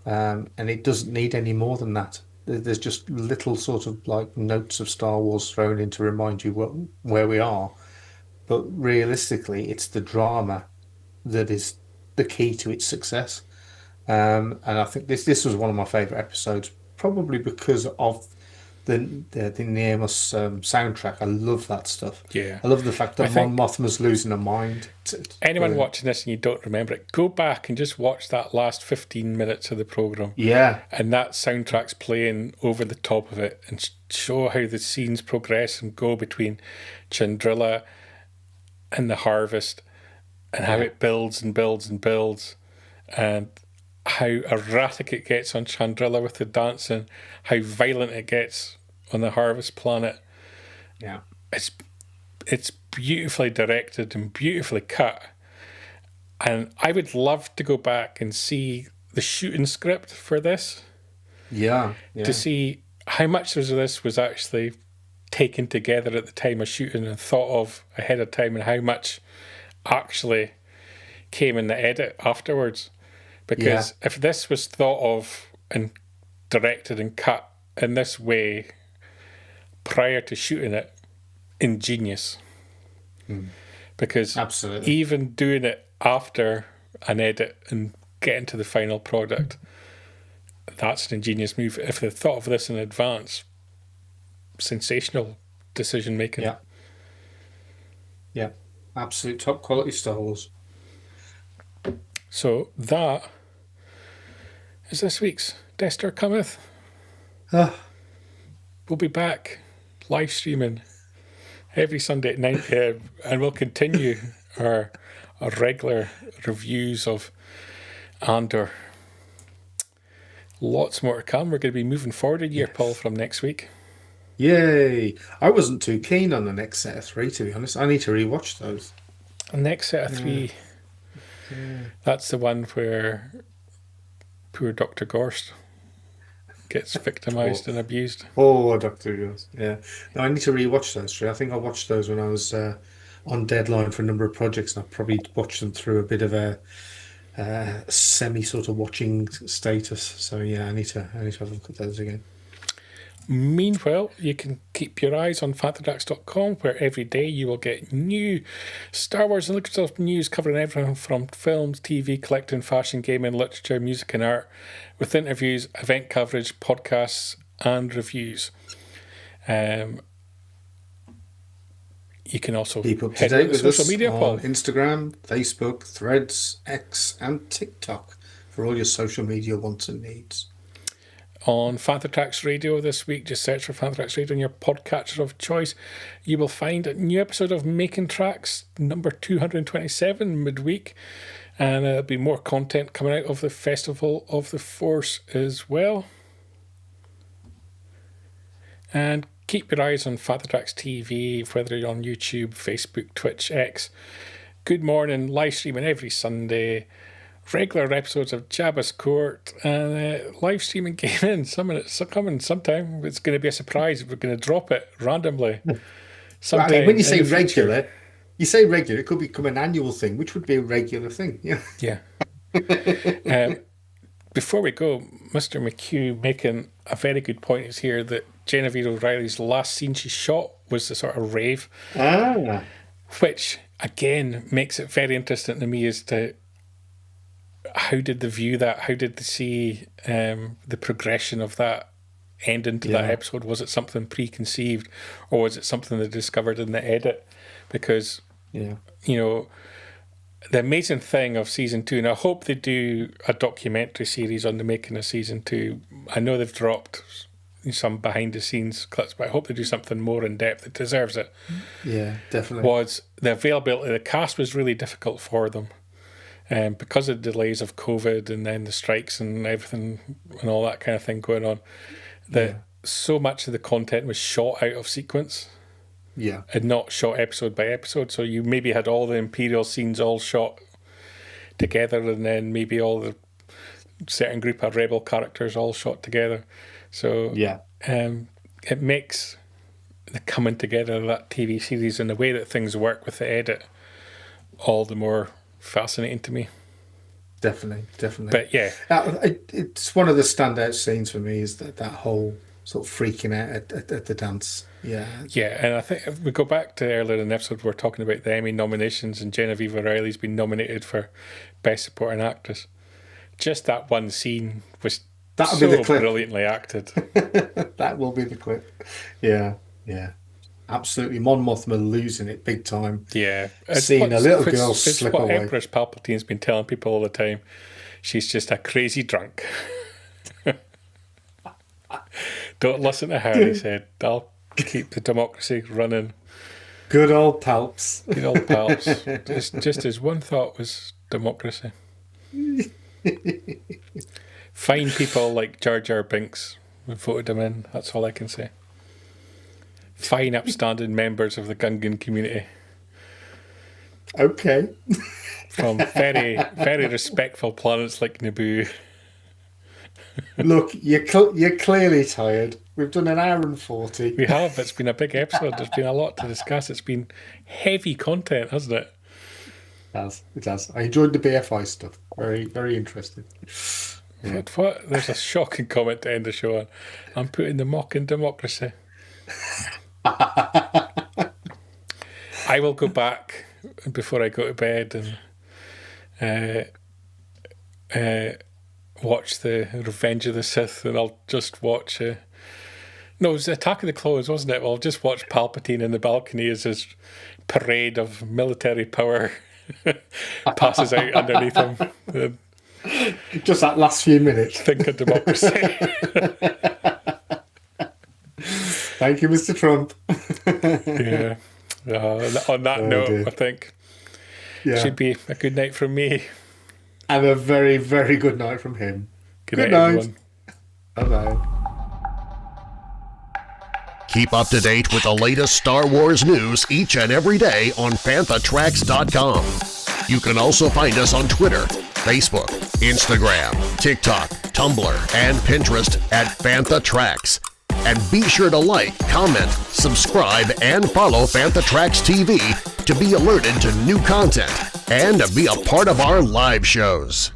and it doesn't need any more than that. There's just little sort of like notes of Star Wars thrown in to remind you where we are, but realistically, it's the drama that is the key to its success. And I think this was one of my favourite episodes, probably because of the Nemus soundtrack. I love that stuff. Yeah, I love the fact that Mon Mothma's losing her mind. Anyone watching this and you don't remember it, go back and just watch that last 15 minutes of the programme. Yeah. And that soundtrack's playing over the top of it and show how the scenes progress and go between Chandrila and the harvest and how it builds and builds and builds, and how erratic it gets on Chandrila with the dancing, how violent it gets on the harvest planet. Yeah. It's beautifully directed and beautifully cut. And I would love to go back and see the shooting script for this. Yeah. To see how much of this was actually taken together at the time of shooting and thought of ahead of time, and how much actually came in the edit afterwards. Because if this was thought of and directed and cut in this way prior to shooting it, ingenious. Because absolutely, even doing it after an edit and getting to the final product, that's an ingenious move. If they thought of this in advance, sensational decision making. Yeah, absolute top quality Star Wars. So that is this week's Death Star Cometh. We'll be back live streaming every Sunday at 9 p.m. and we'll continue our regular reviews of Andor. Lots more to come. We're going to be moving forward a year, Paul, from next week. Yay! I wasn't too keen on the next set of 3, to be honest. I need to rewatch those. The next set of 3, that's the one where poor Dr. Gorst gets victimised and abused. Oh, Dr. Gorst. Yeah. No, I need to rewatch those 3. I think I watched those when I was on deadline for a number of projects, and I probably watched them through a bit of a semi sort of watching status. So yeah, I need to have a look at those again. Meanwhile, you can keep your eyes on fantadrax.com, where every day you will get new Star Wars and Lucasfilm news covering everything from films, TV, collecting, fashion, gaming, literature, music and art, with interviews, event coverage, podcasts and reviews. You can also keep up to head date to with social us media, on Paul. Instagram, Facebook, Threads, X and TikTok for all your social media wants and needs. On Fantatrax Radio this week, just search for Fantatrax Radio on your podcatcher of choice. You will find a new episode of Making Tracks, number 227, midweek. And there'll be more content coming out of the Festival of the Force as well. And keep your eyes on Fantatrax TV, whether you're on YouTube, Facebook, Twitch, X. Good Morning, live streaming every Sunday regular episodes of Jabba's Court, and live streaming came in. Some of it's coming sometime. It's going to be a surprise. We're going to drop it randomly. Well, I mean, when you say regular, it could become an annual thing, which would be a regular thing. Yeah. Yeah. Before we go, Mr. McHugh making a very good point is here that Genevieve O'Reilly's last scene she shot was the sort of rave. Which, again, makes it very interesting to me as to how did they view that? How did they see the progression of that end into that episode? Was it something preconceived, or was it something they discovered in the edit? Because, you know, the amazing thing of season 2, and I hope they do a documentary series on the making of season 2. I know they've dropped some behind the scenes clips, but I hope they do something more in depth. It deserves it. Yeah, definitely. Was the availability, the cast was really difficult for them. Because of the delays of COVID and then the strikes and everything and all that kind of thing going on, that so much of the content was shot out of sequence. Yeah. And not shot episode by episode. So you maybe had all the Imperial scenes all shot together, and then maybe all the certain group of rebel characters all shot together. So it makes the coming together of that TV series and the way that things work with the edit all the more fascinating to me. Definitely. But yeah, it's one of the standout scenes for me is that whole sort of freaking out at the dance. Yeah, and I think if we go back to earlier in the episode, we're talking about the Emmy nominations, and Genevieve O'Reilly's been nominated for Best Supporting Actress. Just that one scene was so brilliantly acted. That will be the clip. Yeah. Absolutely, Mon Mothma losing it big time. Yeah. Seeing a little girl slip away. Empress Palpatine's been telling people all the time. She's just a crazy drunk. Don't listen to her, he said. I'll keep the democracy running. Good old Palps. Good old Palps. Just his one thought was democracy. Fine people like Jar Jar Binks voted him in. That's all I can say. Fine, upstanding members of the Gungan community. Okay. From very, very respectful planets like Naboo. Look, you're clearly tired. We've done an hour and 40. We have. It's been a big episode. There's been a lot to discuss. It's been heavy content, hasn't it? It has. I enjoyed the BFI stuff. Very, very interesting. Yeah. What? There's a shocking comment to end the show on. I'm putting the mock in democracy. I will go back before I go to bed and watch the Revenge of the Sith, and I'll just watch. No, it was Attack of the Clones, wasn't it? Well, I'll just watch Palpatine in the balcony as his parade of military power passes out underneath him. Just that last few minutes. Think of democracy. Thank you, Mr. Trump. Yeah. On that note, dear. I think it should be a good night from me. And a very, very good night from him. Good night, everyone. Bye-bye. Keep up to date with the latest Star Wars news each and every day on FanthaTracks.com. You can also find us on Twitter, Facebook, Instagram, TikTok, Tumblr, and Pinterest at FanthaTracks. And be sure to like, comment, subscribe, and follow FanthaTracks TV to be alerted to new content and to be a part of our live shows.